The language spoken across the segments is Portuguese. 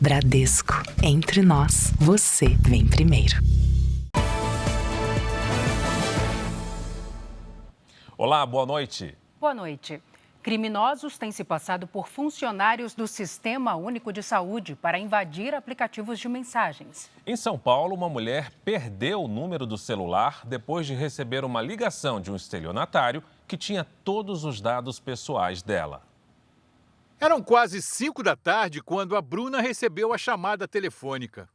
Bradesco. Entre nós, você vem primeiro. Olá, boa noite. Boa noite. Criminosos têm se passado por funcionários do Sistema Único de Saúde para invadir aplicativos de mensagens. Em São Paulo, uma mulher perdeu o número do celular depois de receber uma ligação de um estelionatário que tinha todos os dados pessoais dela. Eram quase 5 da tarde quando a Bruna recebeu a chamada telefônica.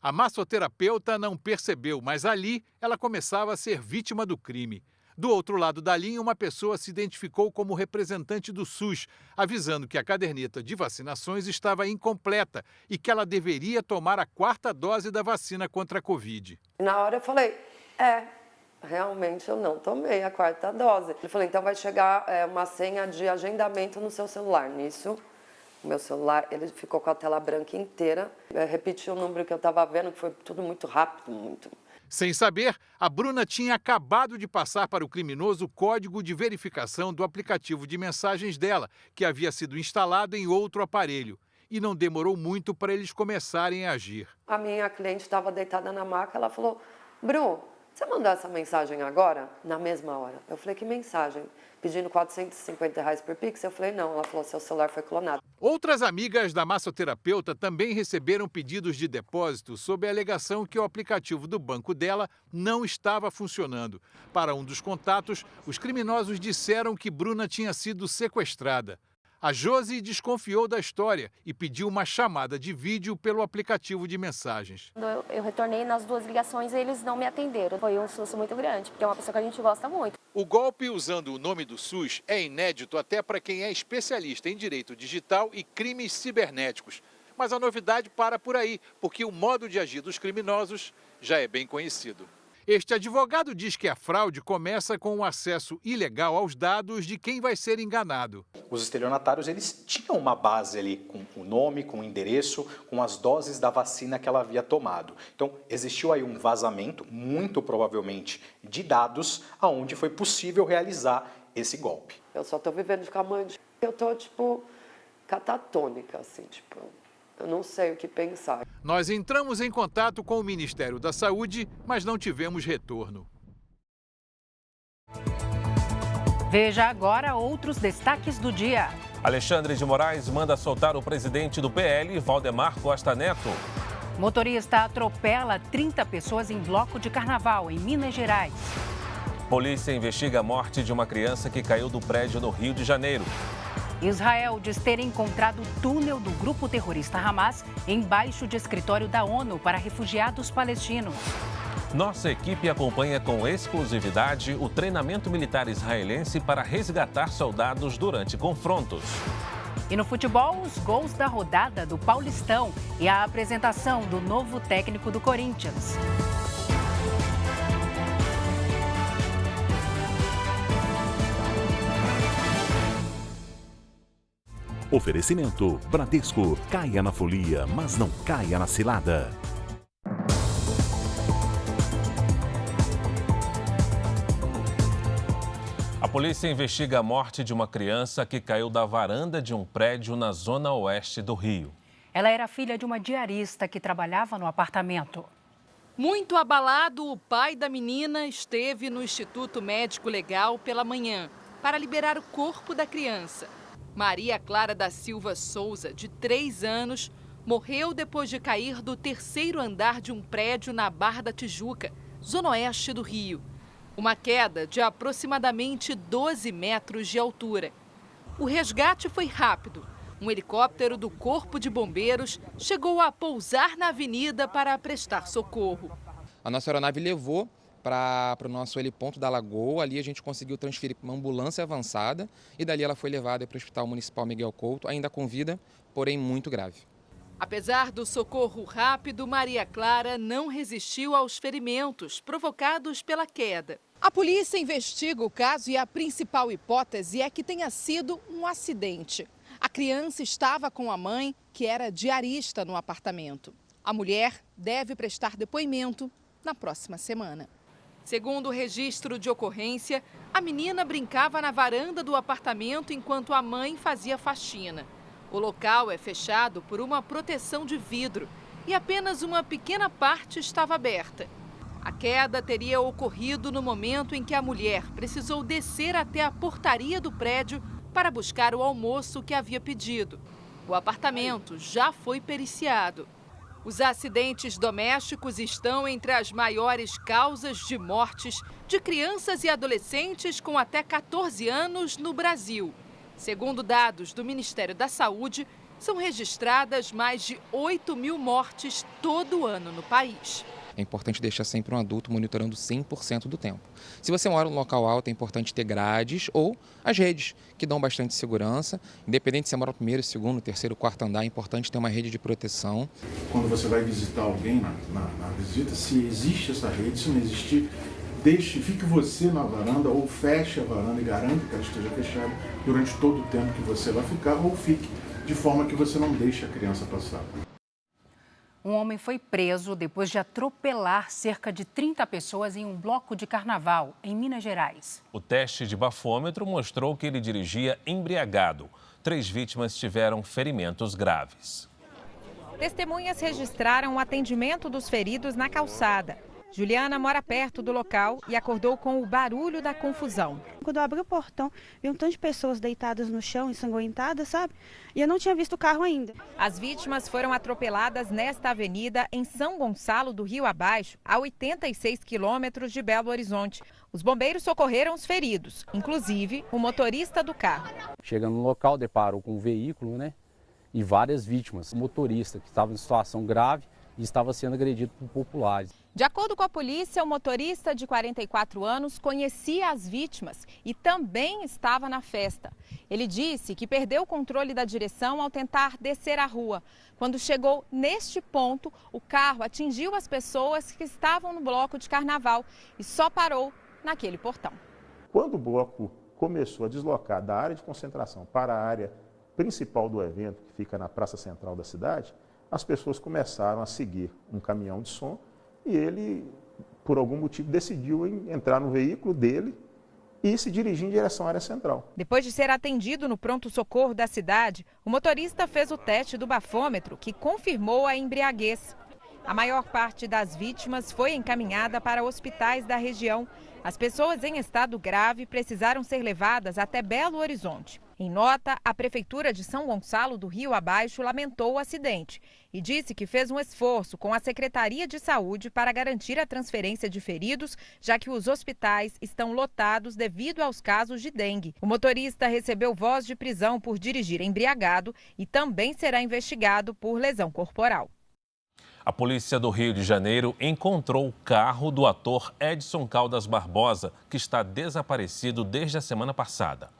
A massoterapeuta não percebeu, mas ali ela começava a ser vítima do crime. Do outro lado da linha, uma pessoa se identificou como representante do SUS, avisando que a caderneta de vacinações estava incompleta e que ela deveria tomar a 4ª dose da vacina contra a Covid. Na hora eu falei, realmente eu não tomei a 4ª dose. Ele falou, então vai chegar uma senha de agendamento no seu celular. Nisso, o meu celular, ele ficou com a tela branca inteira. Eu repeti o número que eu estava vendo, que foi tudo muito rápido, muito. Sem saber, a Bruna tinha acabado de passar para o criminoso o código de verificação do aplicativo de mensagens dela, que havia sido instalado em outro aparelho. E não demorou muito para eles começarem a agir. A minha cliente estava deitada na maca, ela falou, Bru, você mandou essa mensagem agora? Na mesma hora. Eu falei, que mensagem? Pedindo R$450 por Pix? Eu falei, não. Ela falou, seu celular foi clonado. Outras amigas da massoterapeuta também receberam pedidos de depósito sob a alegação que o aplicativo do banco dela não estava funcionando. Para um dos contatos, os criminosos disseram que Bruna tinha sido sequestrada. A Josi desconfiou da história e pediu uma chamada de vídeo pelo aplicativo de mensagens. Eu retornei nas 2 ligações e eles não me atenderam. Foi um susto muito grande, porque é uma pessoa que a gente gosta muito. O golpe usando o nome do SUS é inédito até para quem é especialista em direito digital e crimes cibernéticos. Mas a novidade para por aí, porque o modo de agir dos criminosos já é bem conhecido. Este advogado diz que a fraude começa com o acesso ilegal aos dados de quem vai ser enganado. Os estelionatários, eles tinham uma base ali com o nome, com o endereço, com as doses da vacina que ela havia tomado. Então, existiu aí um vazamento, muito provavelmente, de dados, aonde foi possível realizar esse golpe. Eu só estou vivendo de camande. Eu estou, catatônica, assim, eu não sei o que pensar. Nós entramos em contato com o Ministério da Saúde, mas não tivemos retorno. Veja agora outros destaques do dia. Alexandre de Moraes manda soltar o presidente do PL, Valdemar Costa Neto. Motorista atropela 30 pessoas em bloco de carnaval em Minas Gerais. Polícia investiga a morte de uma criança que caiu do prédio no Rio de Janeiro. Israel diz ter encontrado o túnel do grupo terrorista Hamas embaixo de escritório da ONU para refugiados palestinos. Nossa equipe acompanha com exclusividade o treinamento militar israelense para resgatar soldados durante confrontos. E no futebol, os gols da rodada do Paulistão e a apresentação do novo técnico do Corinthians. Oferecimento Bradesco. Caia na folia, mas não caia na cilada. A polícia investiga a morte de uma criança que caiu da varanda de um prédio na zona oeste do Rio. Ela era filha de uma diarista que trabalhava no apartamento. Muito abalado, o pai da menina esteve no Instituto Médico Legal pela manhã para liberar o corpo da criança. Maria Clara da Silva Souza, de 3 anos, morreu depois de cair do 3º andar de um prédio na Barra da Tijuca, zona oeste do Rio. Uma queda de aproximadamente 12 metros de altura. O resgate foi rápido. Um helicóptero do Corpo de Bombeiros chegou a pousar na avenida para prestar socorro. A nossa aeronave levou para o nosso heliponto da Lagoa. Ali a gente conseguiu transferir para uma ambulância avançada e dali ela foi levada para o Hospital Municipal Miguel Couto, ainda com vida, porém muito grave. Apesar do socorro rápido, Maria Clara não resistiu aos ferimentos provocados pela queda. A polícia investiga o caso e a principal hipótese é que tenha sido um acidente. A criança estava com a mãe, que era diarista no apartamento. A mulher deve prestar depoimento na próxima semana. Segundo o registro de ocorrência, a menina brincava na varanda do apartamento enquanto a mãe fazia faxina. O local é fechado por uma proteção de vidro e apenas uma pequena parte estava aberta. A queda teria ocorrido no momento em que a mulher precisou descer até a portaria do prédio para buscar o almoço que havia pedido. O apartamento já foi periciado. Os acidentes domésticos estão entre as maiores causas de mortes de crianças e adolescentes com até 14 anos no Brasil. Segundo dados do Ministério da Saúde, são registradas mais de 8.000 mortes todo ano no país. É importante deixar sempre um adulto monitorando 100% do tempo. Se você mora num local alto, é importante ter grades ou as redes, que dão bastante segurança. Independente se você mora no primeiro, segundo, terceiro, quarto andar, é importante ter uma rede de proteção. Quando você vai visitar alguém na visita, se existe essa rede, se não existir, fique você na varanda ou feche a varanda e garanta que ela esteja fechada durante todo o tempo que você vai ficar, ou fique de forma que você não deixe a criança passar. Um homem foi preso depois de atropelar cerca de 30 pessoas em um bloco de carnaval, em Minas Gerais. O teste de bafômetro mostrou que ele dirigia embriagado. 3 vítimas tiveram ferimentos graves. Testemunhas registraram o atendimento dos feridos na calçada. Juliana mora perto do local e acordou com o barulho da confusão. Quando eu abri o portão, vi um tanto de pessoas deitadas no chão, ensanguentadas, sabe? E eu não tinha visto o carro ainda. As vítimas foram atropeladas nesta avenida em São Gonçalo do Rio Abaixo, a 86 quilômetros de Belo Horizonte. Os bombeiros socorreram os feridos, inclusive o motorista do carro. Chegando no local, deparou com um veículo, e várias vítimas. O motorista, que estava em situação grave e estava sendo agredido por populares. De acordo com a polícia, o motorista de 44 anos conhecia as vítimas e também estava na festa. Ele disse que perdeu o controle da direção ao tentar descer a rua. Quando chegou neste ponto, o carro atingiu as pessoas que estavam no bloco de carnaval e só parou naquele portão. Quando o bloco começou a deslocar da área de concentração para a área principal do evento, que fica na praça central da cidade, as pessoas começaram a seguir um caminhão de som e ele, por algum motivo, decidiu entrar no veículo dele e se dirigir em direção à área central. Depois de ser atendido no pronto-socorro da cidade, o motorista fez o teste do bafômetro, que confirmou a embriaguez. A maior parte das vítimas foi encaminhada para hospitais da região. As pessoas em estado grave precisaram ser levadas até Belo Horizonte. Em nota, a Prefeitura de São Gonçalo do Rio Abaixo lamentou o acidente e disse que fez um esforço com a Secretaria de Saúde para garantir a transferência de feridos, já que os hospitais estão lotados devido aos casos de dengue. O motorista recebeu voz de prisão por dirigir embriagado e também será investigado por lesão corporal. A polícia do Rio de Janeiro encontrou o carro do ator Edson Caldas Barbosa, que está desaparecido desde a semana passada.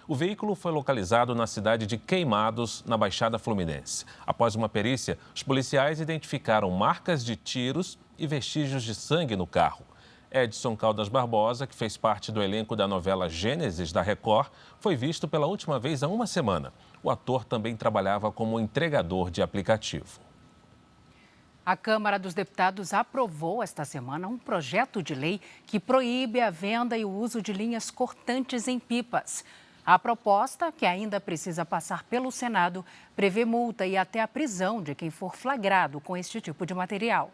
O veículo foi localizado na cidade de Queimados, na Baixada Fluminense. Após uma perícia, os policiais identificaram marcas de tiros e vestígios de sangue no carro. Edson Caldas Barbosa, que fez parte do elenco da novela Gênesis da Record, foi visto pela última vez há uma semana. O ator também trabalhava como entregador de aplicativo. A Câmara dos Deputados aprovou esta semana um projeto de lei que proíbe a venda e o uso de linhas cortantes em pipas. A proposta, que ainda precisa passar pelo Senado, prevê multa e até a prisão de quem for flagrado com este tipo de material.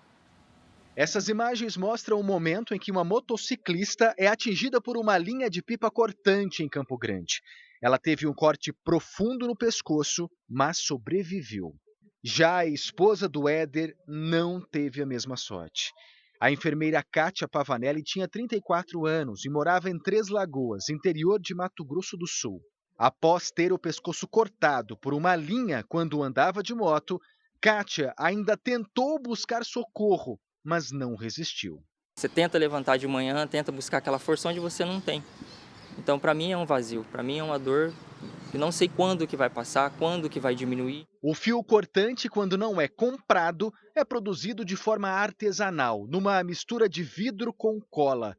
Essas imagens mostram o momento em que uma motociclista é atingida por uma linha de pipa cortante em Campo Grande. Ela teve um corte profundo no pescoço, mas sobreviveu. Já a esposa do Éder não teve a mesma sorte. A enfermeira Kátia Pavanelli tinha 34 anos e morava em Três Lagoas, interior de Mato Grosso do Sul. Após ter o pescoço cortado por uma linha quando andava de moto, Kátia ainda tentou buscar socorro, mas não resistiu. Você tenta levantar de manhã, tenta buscar aquela força onde você não tem. Então, para mim é um vazio, para mim é uma dor. Eu não sei quando que vai passar, quando que vai diminuir. O fio cortante, quando não é comprado, é produzido de forma artesanal, numa mistura de vidro com cola.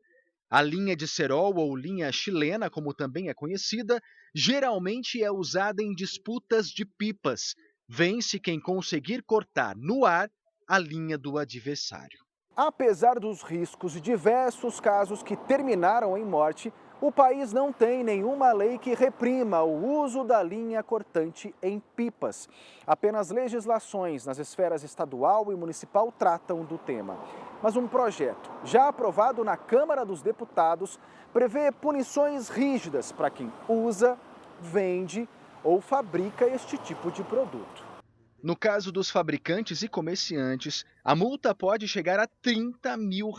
A linha de cerol, ou linha chilena, como também é conhecida, geralmente é usada em disputas de pipas. Vence quem conseguir cortar no ar a linha do adversário. Apesar dos riscos e diversos casos que terminaram em morte, O país não tem nenhuma lei que reprima o uso da linha cortante em pipas. Apenas legislações nas esferas estadual e municipal tratam do tema. Mas um projeto já aprovado na Câmara dos Deputados prevê punições rígidas para quem usa, vende ou fabrica este tipo de produto. No caso dos fabricantes e comerciantes, a multa pode chegar a R$30 mil.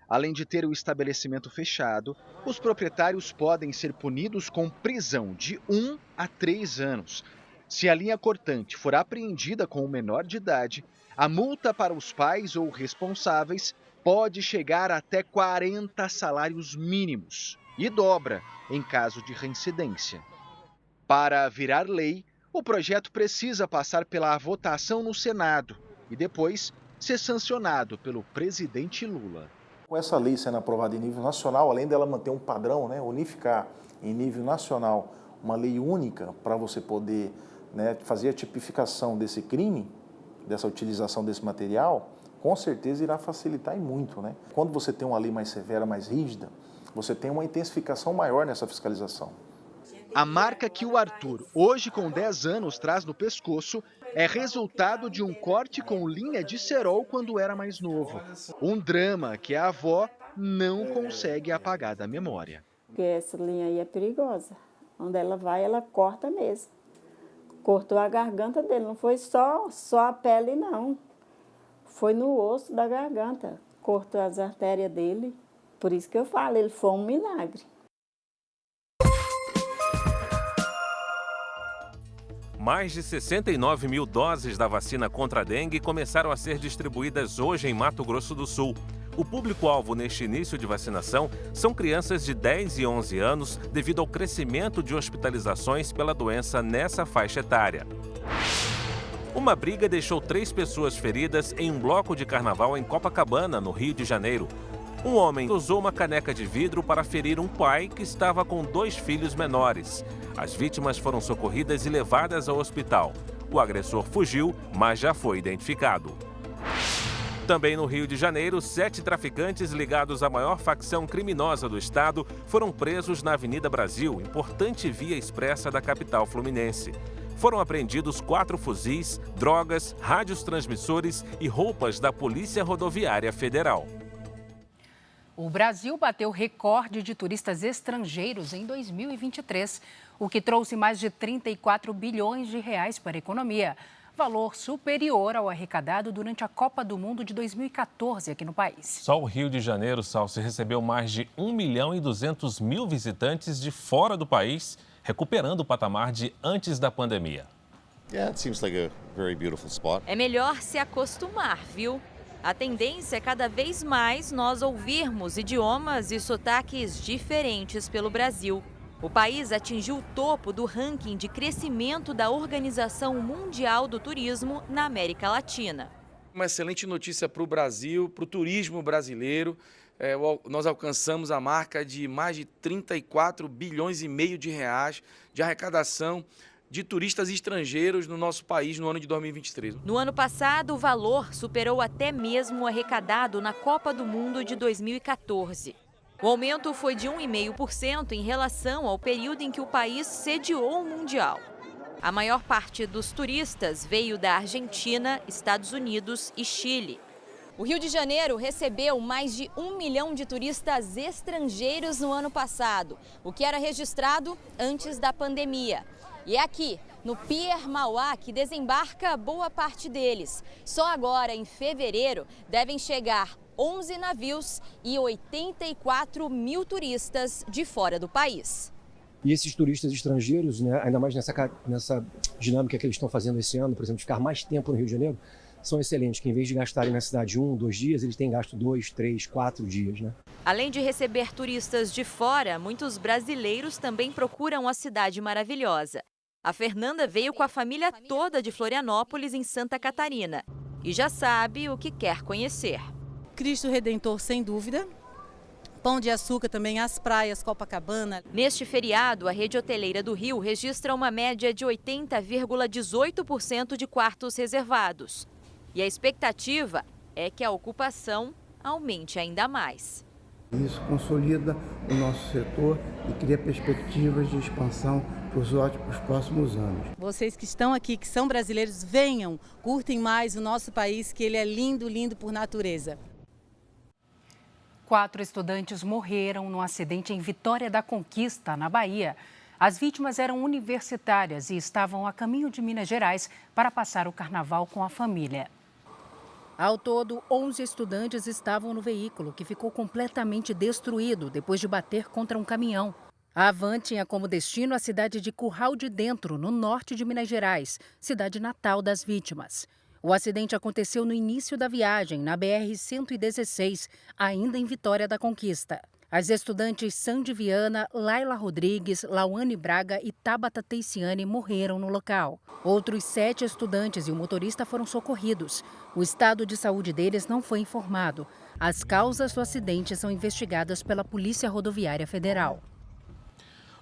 Além de ter o estabelecimento fechado, os proprietários podem ser punidos com prisão de 1 a 3 anos. Se a linha cortante for apreendida com um menor de idade, a multa para os pais ou responsáveis pode chegar até 40 salários mínimos e dobra em caso de reincidência. Para virar lei, o projeto precisa passar pela votação no Senado e depois ser sancionado pelo presidente Lula. Com essa lei sendo aprovada em nível nacional, além dela manter um padrão, unificar em nível nacional uma lei única para você poder fazer a tipificação desse crime, dessa utilização desse material, com certeza irá facilitar e muito. Quando você tem uma lei mais severa, mais rígida, você tem uma intensificação maior nessa fiscalização. A marca que o Arthur, hoje com 10 anos, traz no pescoço é resultado de um corte com linha de cerol quando era mais novo. Um drama que a avó não consegue apagar da memória. Porque essa linha aí é perigosa. Onde ela vai, ela corta mesmo. Cortou a garganta dele, não foi só a pele, não. Foi no osso da garganta. Cortou as artérias dele. Por isso que eu falo, ele foi um milagre. Mais de 69 mil doses da vacina contra a dengue começaram a ser distribuídas hoje em Mato Grosso do Sul. O público-alvo neste início de vacinação são crianças de 10 e 11 anos devido ao crescimento de hospitalizações pela doença nessa faixa etária. Uma briga deixou 3 pessoas feridas em um bloco de carnaval em Copacabana, no Rio de Janeiro. Um homem usou uma caneca de vidro para ferir um pai que estava com 2 filhos menores. As vítimas foram socorridas e levadas ao hospital. O agressor fugiu, mas já foi identificado. Também no Rio de Janeiro, 7 traficantes ligados à maior facção criminosa do estado foram presos na Avenida Brasil, importante via expressa da capital fluminense. Foram apreendidos 4 fuzis, drogas, rádios transmissores e roupas da Polícia Rodoviária Federal. O Brasil bateu recorde de turistas estrangeiros em 2023, o que trouxe mais de 34 bilhões de reais para a economia, valor superior ao arrecadado durante a Copa do Mundo de 2014 aqui no país. Só o Rio de Janeiro, Salsi, recebeu mais de 1.200.000 visitantes de fora do país, recuperando o patamar de antes da pandemia. É melhor se acostumar, viu? A tendência é cada vez mais nós ouvirmos idiomas e sotaques diferentes pelo Brasil. O país atingiu o topo do ranking de crescimento da Organização Mundial do Turismo na América Latina. Uma excelente notícia para o Brasil, para o turismo brasileiro. Nós alcançamos a marca de mais de 34 bilhões e meio de reais de arrecadação de turistas estrangeiros no nosso país no ano de 2023. No ano passado, o valor superou até mesmo o arrecadado na Copa do Mundo de 2014. O aumento foi de 1,5% em relação ao período em que o país sediou o Mundial. A maior parte dos turistas veio da Argentina, Estados Unidos e Chile. O Rio de Janeiro recebeu mais de 1 milhão de turistas estrangeiros no ano passado, o que era registrado antes da pandemia. E é aqui, no Pier Mauá, que desembarca boa parte deles. Só agora, em fevereiro, devem chegar 11 navios e 84 mil turistas de fora do país. E esses turistas estrangeiros, ainda mais nessa dinâmica que eles estão fazendo esse ano, por exemplo, de ficar mais tempo no Rio de Janeiro, são excelentes, que em vez de gastarem na cidade 1, 2 dias, eles têm gasto 2, 3, 4 dias. Além de receber turistas de fora, muitos brasileiros também procuram a cidade maravilhosa. A Fernanda veio com a família toda de Florianópolis, em Santa Catarina, e já sabe o que quer conhecer. Cristo Redentor, sem dúvida. Pão de Açúcar também, as praias, Copacabana. Neste feriado, a rede hoteleira do Rio registra uma média de 80,18% de quartos reservados. E a expectativa é que a ocupação aumente ainda mais. Isso consolida o nosso setor e cria perspectivas de expansão para os próximos anos. Vocês que estão aqui, que são brasileiros, venham, curtem mais o nosso país, que ele é lindo, lindo por natureza. 4 estudantes morreram num acidente em Vitória da Conquista, na Bahia. As vítimas eram universitárias e estavam a caminho de Minas Gerais para passar o carnaval com a família. Ao todo, 11 estudantes estavam no veículo, que ficou completamente destruído depois de bater contra um caminhão. A van tinha como destino a cidade de Curral de Dentro, no norte de Minas Gerais, cidade natal das vítimas. O acidente aconteceu no início da viagem, na BR-116, ainda em Vitória da Conquista. As estudantes Sandy Viana, Laila Rodrigues, Lauane Braga e Tabata Teiciane morreram no local. Outros 7 estudantes e o motorista foram socorridos. O estado de saúde deles não foi informado. As causas do acidente são investigadas pela Polícia Rodoviária Federal.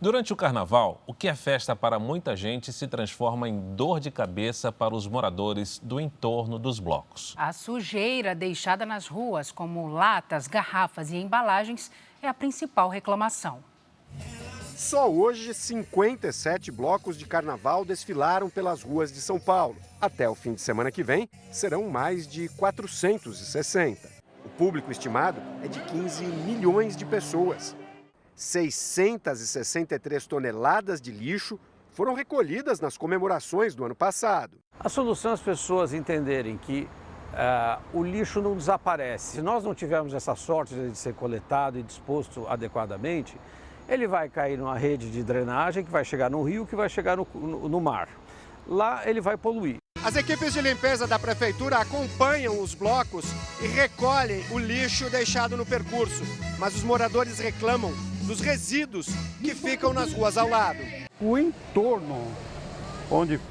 Durante o carnaval, o que é festa para muita gente se transforma em dor de cabeça para os moradores do entorno dos blocos. A sujeira deixada nas ruas, como latas, garrafas e embalagens, é a principal reclamação. Só hoje, 57 blocos de carnaval desfilaram pelas ruas de São Paulo. Até o fim de semana que vem, serão mais de 460. O público estimado é de 15 milhões de pessoas. 663 toneladas de lixo foram recolhidas nas comemorações do ano passado. A solução é as pessoas entenderem que o lixo não desaparece. Se nós não tivermos essa sorte de ser coletado e disposto adequadamente, ele vai cair numa rede de drenagem que vai chegar no rio, que vai chegar no mar. Lá ele vai poluir. As equipes de limpeza da prefeitura acompanham os blocos e recolhem o lixo deixado no percurso. Mas os moradores reclamam dos resíduos que ficam nas ruas ao lado. O entorno onde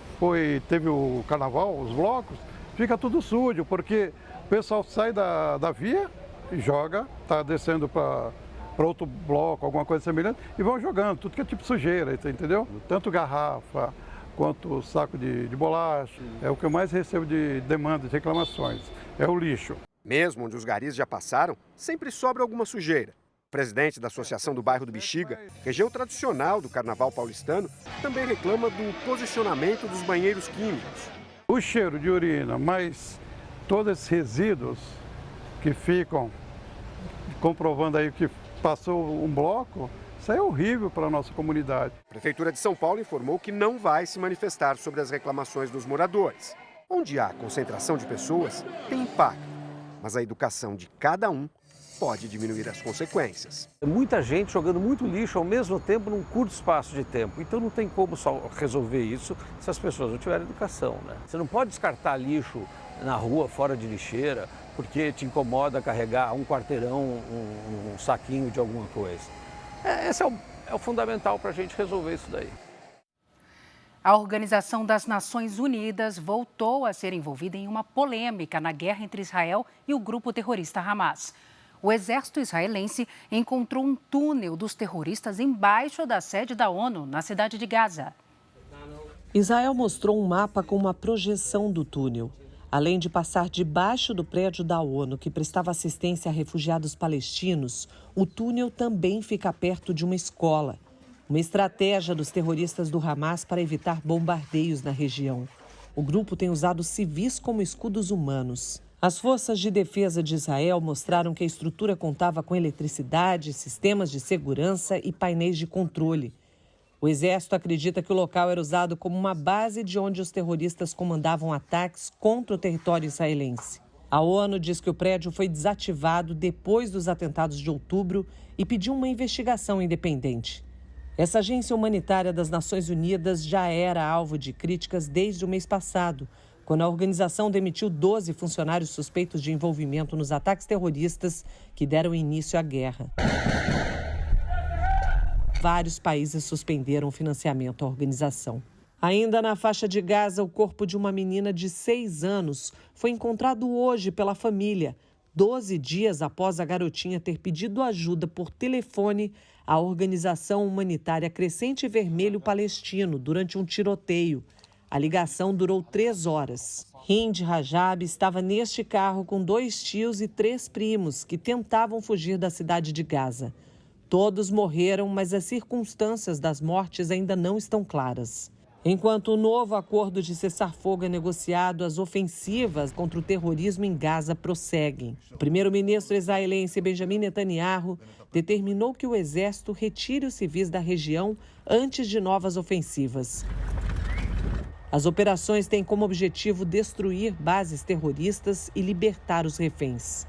teve o carnaval, os blocos, fica tudo sujo, porque o pessoal sai da via e joga, está descendo para outro bloco, alguma coisa semelhante, e vão jogando, tudo que é tipo sujeira, entendeu? Tanto garrafa quanto saco de bolacha, é o que eu mais recebo de demanda, de reclamações, é o lixo. Mesmo onde os garis já passaram, sempre sobra alguma sujeira. O presidente da Associação do Bairro do Bexiga, região tradicional do carnaval paulistano, também reclama do posicionamento dos banheiros químicos. O cheiro de urina, mas todos esses resíduos que ficam comprovando aí que passou um bloco, isso é horrível para a nossa comunidade. A Prefeitura de São Paulo informou que não vai se manifestar sobre as reclamações dos moradores. Onde há concentração de pessoas, tem impacto, mas a educação de cada um pode diminuir as consequências. Muita gente jogando muito lixo ao mesmo tempo num curto espaço de tempo. Então não tem como só resolver isso se as pessoas não tiverem educação, né? Você não pode descartar lixo na rua, fora de lixeira, porque te incomoda carregar um quarteirão, um saquinho de alguma coisa. Esse é o fundamental para a gente resolver isso daí. A Organização das Nações Unidas voltou a ser envolvida em uma polêmica na guerra entre Israel e o grupo terrorista Hamas. O exército israelense encontrou um túnel dos terroristas embaixo da sede da ONU, na cidade de Gaza. Israel mostrou um mapa com uma projeção do túnel. Além de passar debaixo do prédio da ONU, que prestava assistência a refugiados palestinos, o túnel também fica perto de uma escola. Uma estratégia dos terroristas do Hamas para evitar bombardeios na região. O grupo tem usado civis como escudos humanos. As forças de defesa de Israel mostraram que a estrutura contava com eletricidade, sistemas de segurança e painéis de controle. O exército acredita que o local era usado como uma base de onde os terroristas comandavam ataques contra o território israelense. A ONU diz que o prédio foi desativado depois dos atentados de outubro e pediu uma investigação independente. Essa agência humanitária das Nações Unidas já era alvo de críticas desde o mês passado, quando a organização demitiu 12 funcionários suspeitos de envolvimento nos ataques terroristas que deram início à guerra. Vários países suspenderam o financiamento à organização. Ainda na faixa de Gaza, o corpo de uma menina de 6 anos foi encontrado hoje pela família, 12 dias após a garotinha ter pedido ajuda por telefone à organização humanitária Crescente Vermelho Palestino durante um tiroteio. A ligação durou 3 horas. Hind Rajab estava neste carro com 2 tios e 3 primos que tentavam fugir da cidade de Gaza. Todos morreram, mas as circunstâncias das mortes ainda não estão claras. Enquanto o novo acordo de cessar-fogo é negociado, as ofensivas contra o terrorismo em Gaza prosseguem. O primeiro-ministro israelense Benjamin Netanyahu determinou que o exército retire os civis da região antes de novas ofensivas. As operações têm como objetivo destruir bases terroristas e libertar os reféns.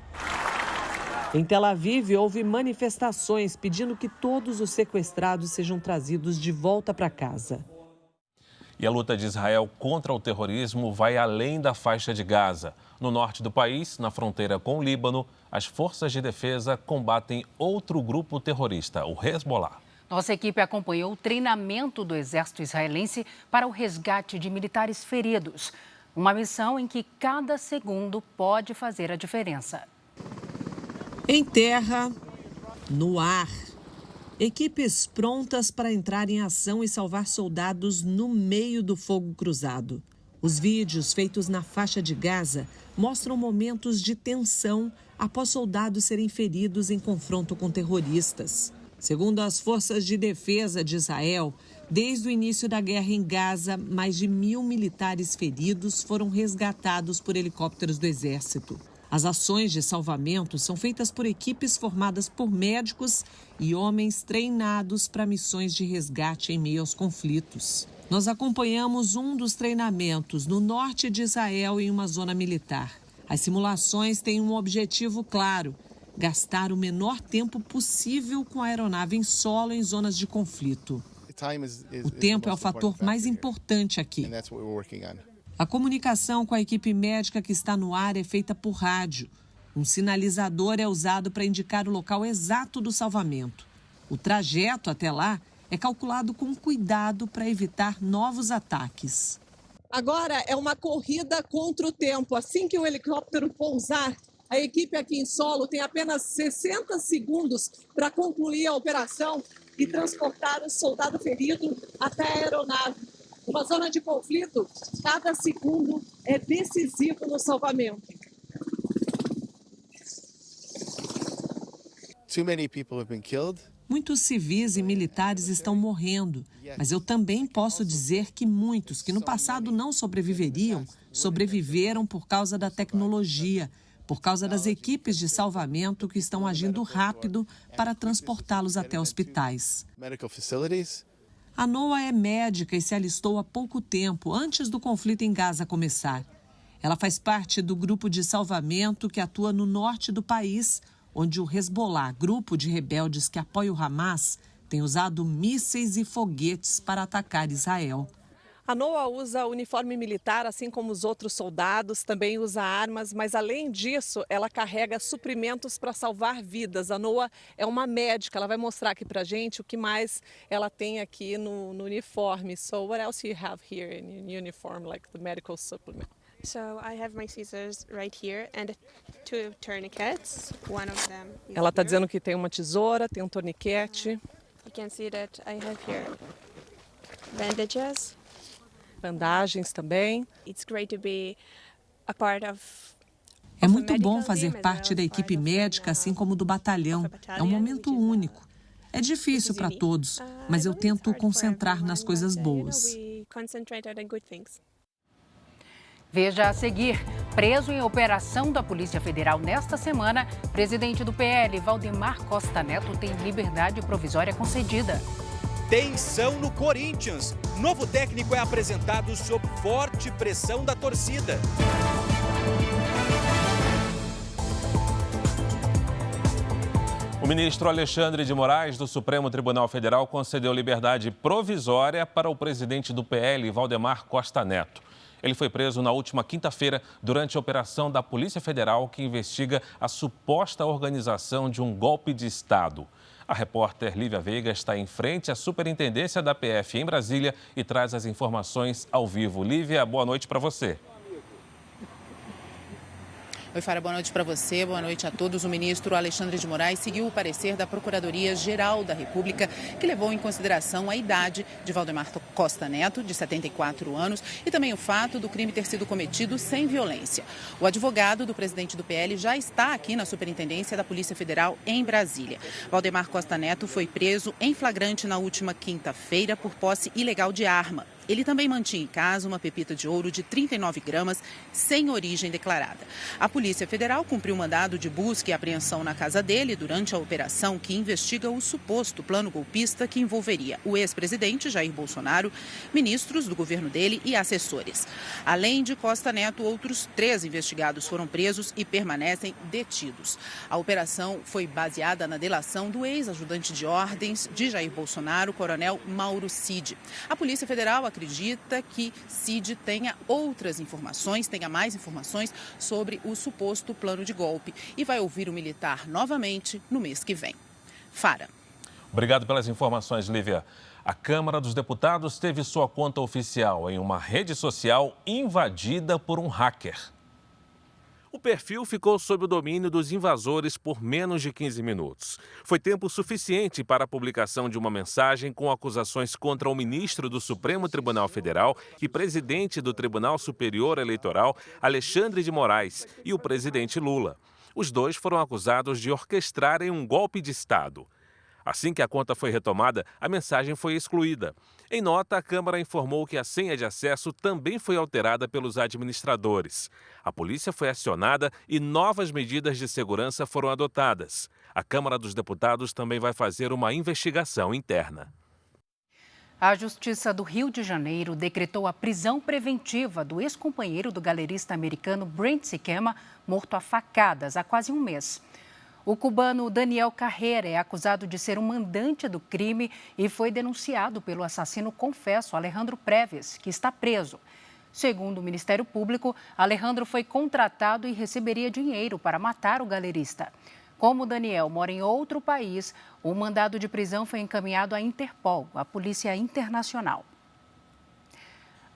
Em Tel Aviv, houve manifestações pedindo que todos os sequestrados sejam trazidos de volta para casa. E a luta de Israel contra o terrorismo vai além da faixa de Gaza. No norte do país, na fronteira com o Líbano, as forças de defesa combatem outro grupo terrorista, o Hezbollah. Nossa equipe acompanhou o treinamento do exército israelense para o resgate de militares feridos. Uma missão em que cada segundo pode fazer a diferença. Em terra, no ar. Equipes prontas para entrar em ação e salvar soldados no meio do fogo cruzado. Os vídeos feitos na faixa de Gaza mostram momentos de tensão após soldados serem feridos em confronto com terroristas. Segundo as forças de defesa de Israel, desde o início da guerra em Gaza, mais de 1.000 militares feridos foram resgatados por helicópteros do exército. As ações de salvamento são feitas por equipes formadas por médicos e homens treinados para missões de resgate em meio aos conflitos. Nós acompanhamos um dos treinamentos no norte de Israel em uma zona militar. As simulações têm um objetivo claro: gastar o menor tempo possível com a aeronave em solo em zonas de conflito. O tempo é o fator mais importante aqui. A comunicação com a equipe médica que está no ar é feita por rádio. Um sinalizador é usado para indicar o local exato do salvamento. O trajeto até lá é calculado com cuidado para evitar novos ataques. Agora é uma corrida contra o tempo. Assim que o helicóptero pousar, a equipe aqui em solo tem apenas 60 segundos para concluir a operação e transportar o soldado ferido até a aeronave. Numa zona de conflito, cada segundo é decisivo no salvamento. Muitos civis e militares estão morrendo, mas eu também posso dizer que muitos que no passado não sobreviveriam, sobreviveram por causa da tecnologia, por causa das equipes de salvamento que estão agindo rápido para transportá-los até hospitais. A Noa é médica e se alistou há pouco tempo, antes do conflito em Gaza começar. Ela faz parte do grupo de salvamento que atua no norte do país, onde o Hezbollah, grupo de rebeldes que apoia o Hamas, tem usado mísseis e foguetes para atacar Israel. A Noa usa uniforme militar, assim como os outros soldados, também usa armas, mas além disso, ela carrega suprimentos para salvar vidas. A Noa é uma médica, ela vai mostrar aqui para a gente o que mais ela tem aqui no uniforme. So what else you have here in uniform, like the medical supplement? So I have my scissors right here and 2 tourniquets. One of them is Ela está dizendo que tem uma tesoura, tem um torniquete. You can see that I have here bandages. Bandagens também. É muito bom fazer parte da equipe médica, assim como do batalhão. É um momento único. É difícil para todos, mas eu tento concentrar nas coisas boas. Veja a seguir. Preso em operação da Polícia Federal nesta semana, presidente do PL, Valdemar Costa Neto, tem liberdade provisória concedida. Tensão no Corinthians. Novo técnico é apresentado sob forte pressão da torcida. O ministro Alexandre de Moraes, do Supremo Tribunal Federal, concedeu liberdade provisória para o presidente do PL, Valdemar Costa Neto. Ele foi preso na última quinta-feira durante a operação da Polícia Federal que investiga a suposta organização de um golpe de Estado. A repórter Lívia Veiga está em frente à Superintendência da PF em Brasília e traz as informações ao vivo. Lívia, boa noite para você. Oi, Fara, boa noite para você, boa noite a todos. O ministro Alexandre de Moraes seguiu o parecer da Procuradoria-Geral da República, que levou em consideração a idade de Valdemar Costa Neto, de 74 anos, e também o fato do crime ter sido cometido sem violência. O advogado do presidente do PL já está aqui na Superintendência da Polícia Federal em Brasília. Valdemar Costa Neto foi preso em flagrante na última quinta-feira por posse ilegal de arma. Ele também mantinha em casa uma pepita de ouro de 39 gramas sem origem declarada. A Polícia Federal cumpriu mandado de busca e apreensão na casa dele durante a operação que investiga o suposto plano golpista que envolveria o ex-presidente Jair Bolsonaro, ministros do governo dele e assessores. Além de Costa Neto, outros 3 investigados foram presos e permanecem detidos. A operação foi baseada na delação do ex-ajudante de ordens de Jair Bolsonaro, coronel Mauro Cid. A Polícia Federal acredita que Cid tenha mais informações sobre o suposto plano de golpe e vai ouvir o militar novamente no mês que vem. Fara. Obrigado pelas informações, Lívia. A Câmara dos Deputados teve sua conta oficial em uma rede social invadida por um hacker. O perfil ficou sob o domínio dos invasores por menos de 15 minutos. Foi tempo suficiente para a publicação de uma mensagem com acusações contra o ministro do Supremo Tribunal Federal e presidente do Tribunal Superior Eleitoral, Alexandre de Moraes, e o presidente Lula. Os dois foram acusados de orquestrarem um golpe de Estado. Assim que a conta foi retomada, a mensagem foi excluída. Em nota, a Câmara informou que a senha de acesso também foi alterada pelos administradores. A polícia foi acionada e novas medidas de segurança foram adotadas. A Câmara dos Deputados também vai fazer uma investigação interna. A Justiça do Rio de Janeiro decretou a prisão preventiva do ex-companheiro do galerista americano Brent Sikema, morto a facadas há quase um mês. O cubano Daniel Carreira é acusado de ser um mandante do crime e foi denunciado pelo assassino confesso Alejandro Preves, que está preso. Segundo o Ministério Público, Alejandro foi contratado e receberia dinheiro para matar o galerista. Como Daniel mora em outro país, o mandado de prisão foi encaminhado à Interpol, a Polícia Internacional.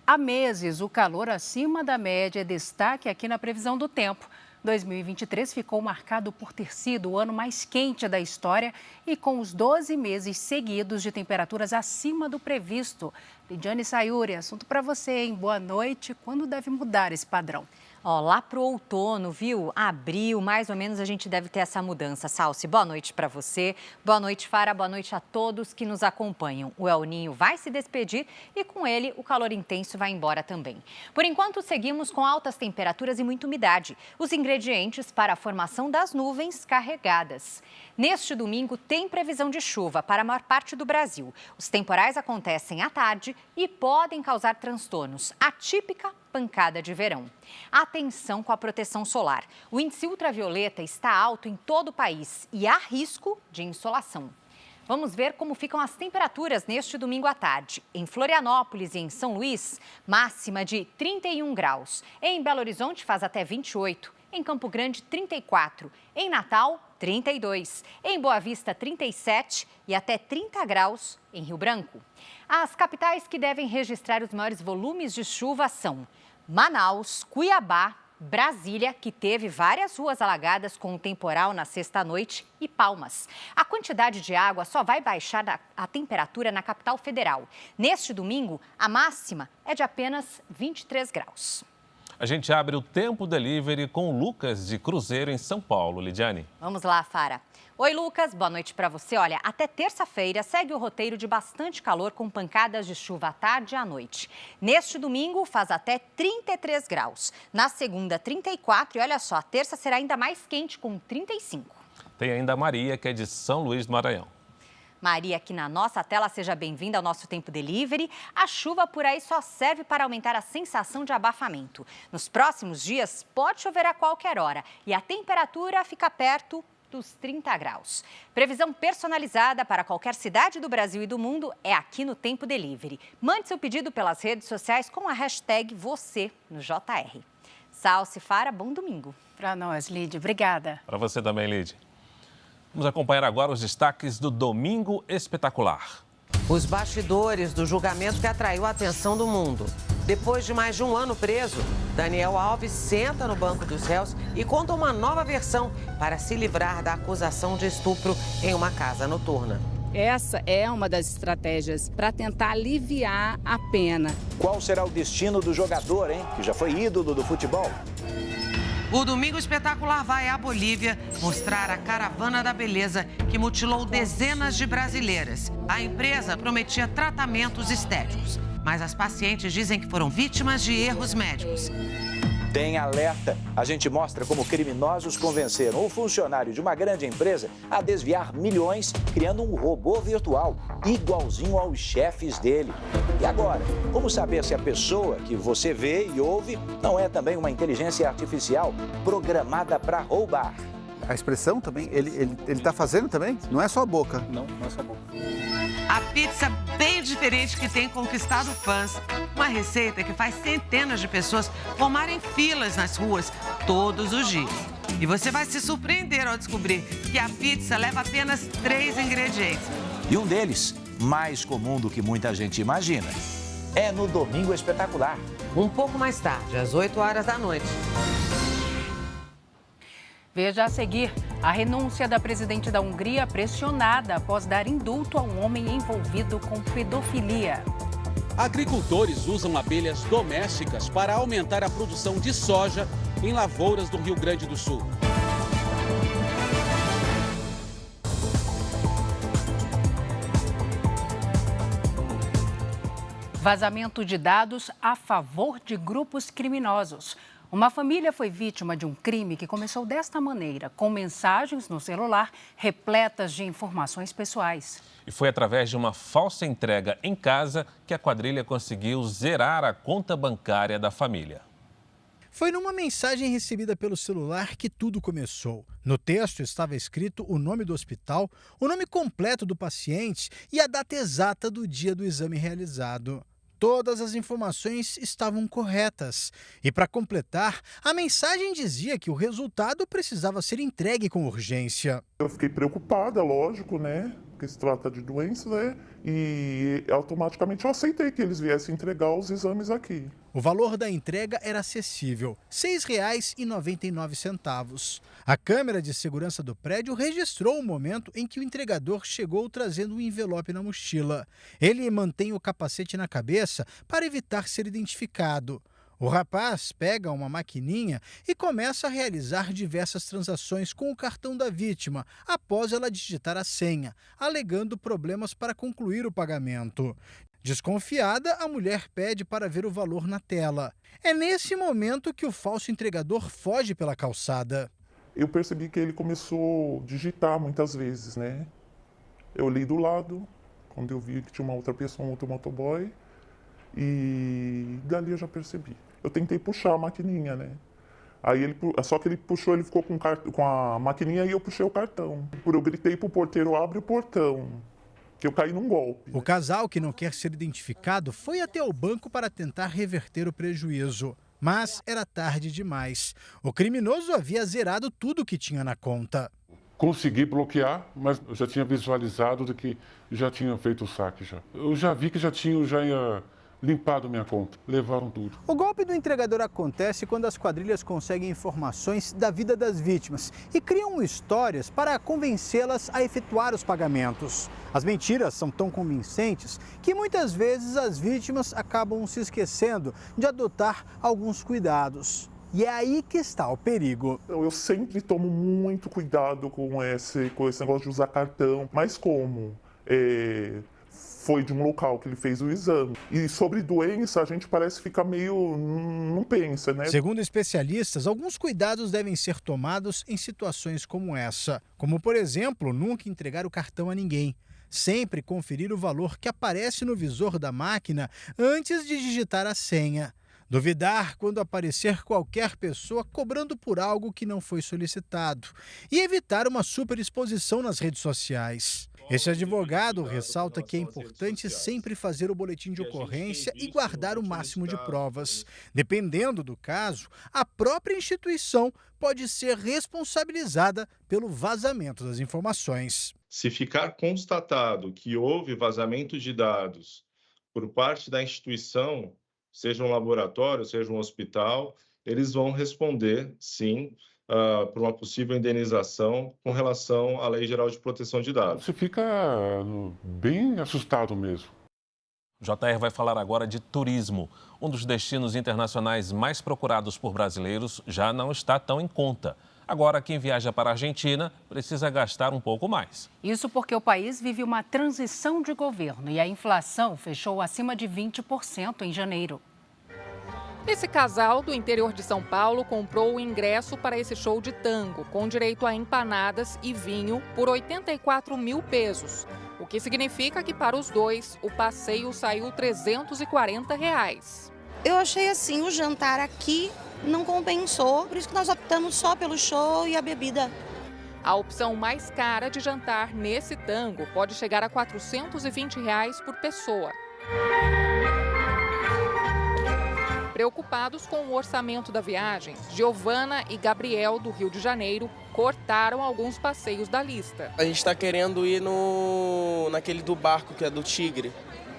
Há meses, o calor acima da média é destaque aqui na previsão do tempo. 2023 ficou marcado por ter sido o ano mais quente da história e com os 12 meses seguidos de temperaturas acima do previsto. Lidiane Sayuri, assunto para você, hein? Boa noite. Quando deve mudar esse padrão? Lá pro outono, viu? Abril, mais ou menos, a gente deve ter essa mudança. Salsi, boa noite para você. Boa noite, Fara. Boa noite a todos que nos acompanham. O El Ninho vai se despedir e, com ele, o calor intenso vai embora também. Por enquanto, seguimos com altas temperaturas e muita umidade. Os ingredientes para a formação das nuvens carregadas. Neste domingo, tem previsão de chuva para a maior parte do Brasil. Os temporais acontecem à tarde e podem causar transtornos. A típica pancada de verão. Atenção com a proteção solar. O índice ultravioleta está alto em todo o país e há risco de insolação. Vamos ver como ficam as temperaturas neste domingo à tarde. Em Florianópolis e em São Luís, máxima de 31 graus. Em Belo Horizonte faz até 28. Em Campo Grande, 34. Em Natal, 32. Em Boa Vista, 37 e até 30 graus em Rio Branco. As capitais que devem registrar os maiores volumes de chuva são Manaus, Cuiabá, Brasília, que teve várias ruas alagadas com um temporal na sexta-noite, e Palmas. A quantidade de água só vai baixar a temperatura na capital federal. Neste domingo, a máxima é de apenas 23 graus. A gente abre o Tempo Delivery com o Lucas de Cruzeiro, em São Paulo. Lidiane. Vamos lá, Fara. Oi, Lucas. Boa noite para você. Olha, até terça-feira segue o roteiro de bastante calor com pancadas de chuva à tarde e à noite. Neste domingo faz até 33 graus. Na segunda, 34 e olha só, a terça será ainda mais quente com 35. Tem ainda a Maria, que é de São Luís do Maranhão. Maria, aqui na nossa tela, seja bem-vinda ao nosso Tempo Delivery. A chuva por aí só serve para aumentar a sensação de abafamento. Nos próximos dias, pode chover a qualquer hora e a temperatura fica perto dos 30 graus. Previsão personalizada para qualquer cidade do Brasil e do mundo é aqui no Tempo Delivery. Mande seu pedido pelas redes sociais com a hashtag você no JR. Salsi, Fara, bom domingo. Para nós, Lid. Obrigada. Para você também, Lid. Vamos acompanhar agora os destaques do Domingo Espetacular. Os bastidores do julgamento que atraiu a atenção do mundo. Depois de mais de um ano preso, Daniel Alves senta no banco dos réus e conta uma nova versão para se livrar da acusação de estupro em uma casa noturna. Essa é uma das estratégias para tentar aliviar a pena. Qual será o destino do jogador, hein? Que já foi ídolo do futebol. O Domingo Espetacular vai à Bolívia mostrar a caravana da beleza que mutilou dezenas de brasileiras. A empresa prometia tratamentos estéticos, mas as pacientes dizem que foram vítimas de erros médicos. Tem alerta. A gente mostra como criminosos convenceram o funcionário de uma grande empresa a desviar milhões criando um robô virtual igualzinho aos chefes dele. E agora, como saber se a pessoa que você vê e ouve não é também uma inteligência artificial programada para roubar? A expressão também, ele está fazendo também? Não é só a boca. Não é só a boca. A pizza bem diferente que tem conquistado fãs. Uma receita que faz centenas de pessoas formarem filas nas ruas todos os dias. E você vai se surpreender ao descobrir que a pizza leva apenas 3 ingredientes. E um deles, mais comum do que muita gente imagina, é no Domingo Espetacular. Um pouco mais tarde, às 8 horas da noite. Veja a seguir a renúncia da presidente da Hungria pressionada após dar indulto a um homem envolvido com pedofilia. Agricultores usam abelhas domésticas para aumentar a produção de soja em lavouras do Rio Grande do Sul. Vazamento de dados a favor de grupos criminosos. Uma família foi vítima de um crime que começou desta maneira, com mensagens no celular repletas de informações pessoais. E foi através de uma falsa entrega em casa que a quadrilha conseguiu zerar a conta bancária da família. Foi numa mensagem recebida pelo celular que tudo começou. No texto estava escrito o nome do hospital, o nome completo do paciente e a data exata do dia do exame realizado. Todas as informações estavam corretas. E para completar, a mensagem dizia que o resultado precisava ser entregue com urgência. Eu fiquei preocupada, lógico, né? Porque se trata de doença, né? E automaticamente eu aceitei que eles viessem entregar os exames aqui. O valor da entrega era acessível, R$ 6,99. A câmera de segurança do prédio registrou o momento em que o entregador chegou trazendo um envelope na mochila. Ele mantém o capacete na cabeça para evitar ser identificado. O rapaz pega uma maquininha e começa a realizar diversas transações com o cartão da vítima, após ela digitar a senha, alegando problemas para concluir o pagamento. Desconfiada, a mulher pede para ver o valor na tela. É nesse momento que o falso entregador foge pela calçada. Eu percebi que ele começou a digitar muitas vezes, né? Eu olhei do lado, quando eu vi que tinha uma outra pessoa, um outro motoboy, e dali eu já percebi. Eu tentei puxar a maquininha, né? Aí só que ele puxou, ele ficou com a maquininha e eu puxei o cartão. Eu gritei pro porteiro, abre o portão, que eu caí num golpe. O casal, que não quer ser identificado, foi até o banco para tentar reverter o prejuízo. Mas era tarde demais. O criminoso havia zerado tudo que tinha na conta. Consegui bloquear, mas eu já tinha visualizado de que já tinha feito o saque já. Eu já vi que já ia limpado minha conta, levaram tudo. O golpe do entregador acontece quando as quadrilhas conseguem informações da vida das vítimas e criam histórias para convencê-las a efetuar os pagamentos. As mentiras são tão convincentes que muitas vezes as vítimas acabam se esquecendo de adotar alguns cuidados. E é aí que está o perigo. Eu sempre tomo muito cuidado com esse negócio de usar cartão, mas como? Foi de um local que ele fez o exame. E sobre doença, a gente parece ficar meio... não pensa, né? Segundo especialistas, alguns cuidados devem ser tomados em situações como essa. Como, por exemplo, nunca entregar o cartão a ninguém. Sempre conferir o valor que aparece no visor da máquina antes de digitar a senha. Duvidar quando aparecer qualquer pessoa cobrando por algo que não foi solicitado. E evitar uma superexposição nas redes sociais. Esse advogado ressalta que é importante sempre fazer o boletim de ocorrência e guardar o máximo de provas. Dependendo do caso, a própria instituição pode ser responsabilizada pelo vazamento das informações. Se ficar constatado que houve vazamento de dados por parte da instituição, seja um laboratório, seja um hospital, eles vão responder, sim, por uma possível indenização com relação à Lei Geral de Proteção de Dados. Você fica bem assustado mesmo. O JR vai falar agora de turismo. Um dos destinos internacionais mais procurados por brasileiros já não está tão em conta. Agora, quem viaja para a Argentina precisa gastar um pouco mais. Isso porque o país vive uma transição de governo e a inflação fechou acima de 20% em janeiro. Esse casal do interior de São Paulo comprou o ingresso para esse show de tango, com direito a empanadas e vinho, por 84 mil pesos. O que significa que para os dois, o passeio saiu R$ 340. Eu achei assim, o jantar aqui não compensou, por isso que nós optamos só pelo show e a bebida. A opção mais cara de jantar nesse tango pode chegar a R$ 420 por pessoa. Preocupados com o orçamento da viagem, Giovana e Gabriel, do Rio de Janeiro, cortaram alguns passeios da lista. A gente está querendo ir naquele do barco, que é do Tigre.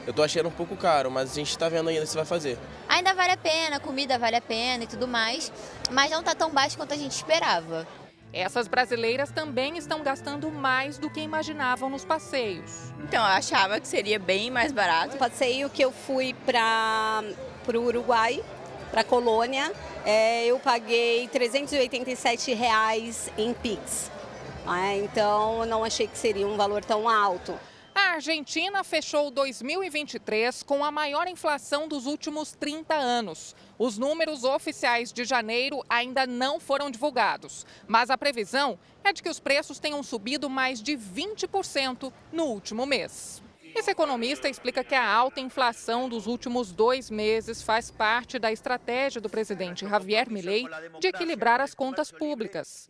Eu tô achando um pouco caro, mas a gente está vendo ainda se vai fazer. Ainda vale a pena, a comida vale a pena e tudo mais, mas não está tão baixo quanto a gente esperava. Essas brasileiras também estão gastando mais do que imaginavam nos passeios. Então, eu achava que seria bem mais barato. O passeio que eu fui para o Uruguai, para Colônia, eu paguei R$ 387 em Pix. Então, eu não achei que seria um valor tão alto. A Argentina fechou 2023 com a maior inflação dos últimos 30 anos. Os números oficiais de janeiro ainda não foram divulgados, mas a previsão é de que os preços tenham subido mais de 20% no último mês. Esse economista explica que a alta inflação dos últimos 2 meses faz parte da estratégia do presidente Javier Milei de equilibrar as contas públicas.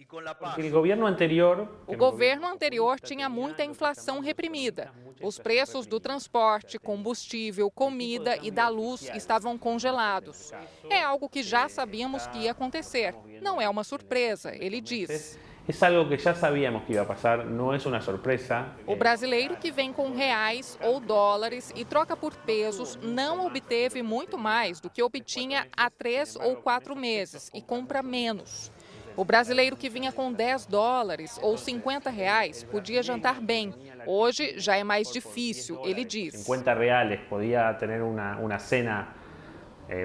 O governo anterior tinha muita inflação reprimida. Os preços do transporte, combustível, comida e da luz estavam congelados. É algo que já sabíamos que ia acontecer. Não é uma surpresa, ele diz. Es algo que ya sabíamos que iba a pasar, no es una sorpresa. O brasileiro que vem com reais ou dólares e troca por pesos não obteve muito mais do que obtinha há 3 ou 4 meses e compra menos. O brasileiro que vinha com $10 ou R$50 podia jantar bem. Hoje já é mais difícil, ele diz. R$50 podia ter uma cena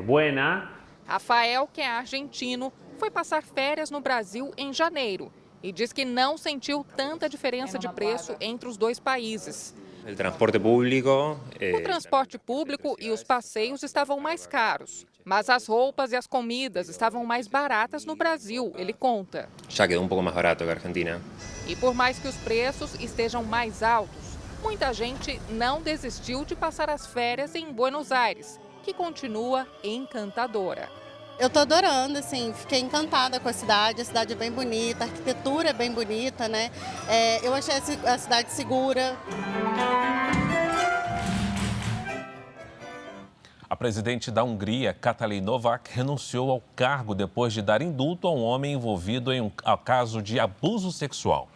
buena. Rafael, que é argentino, foi passar férias no Brasil em janeiro e diz que não sentiu tanta diferença de preço entre os dois países. O transporte público e os passeios estavam mais caros, mas as roupas e as comidas estavam mais baratas no Brasil, ele conta. Já quedou um pouco mais barato que a Argentina. E por mais que os preços estejam mais altos, muita gente não desistiu de passar as férias em Buenos Aires, que continua encantadora. Eu tô adorando, assim, fiquei encantada com a cidade é bem bonita, a arquitetura é bem bonita, né? Eu achei a cidade segura. A presidente da Hungria, Katalin Novák, renunciou ao cargo depois de dar indulto a um homem envolvido em um caso de abuso sexual.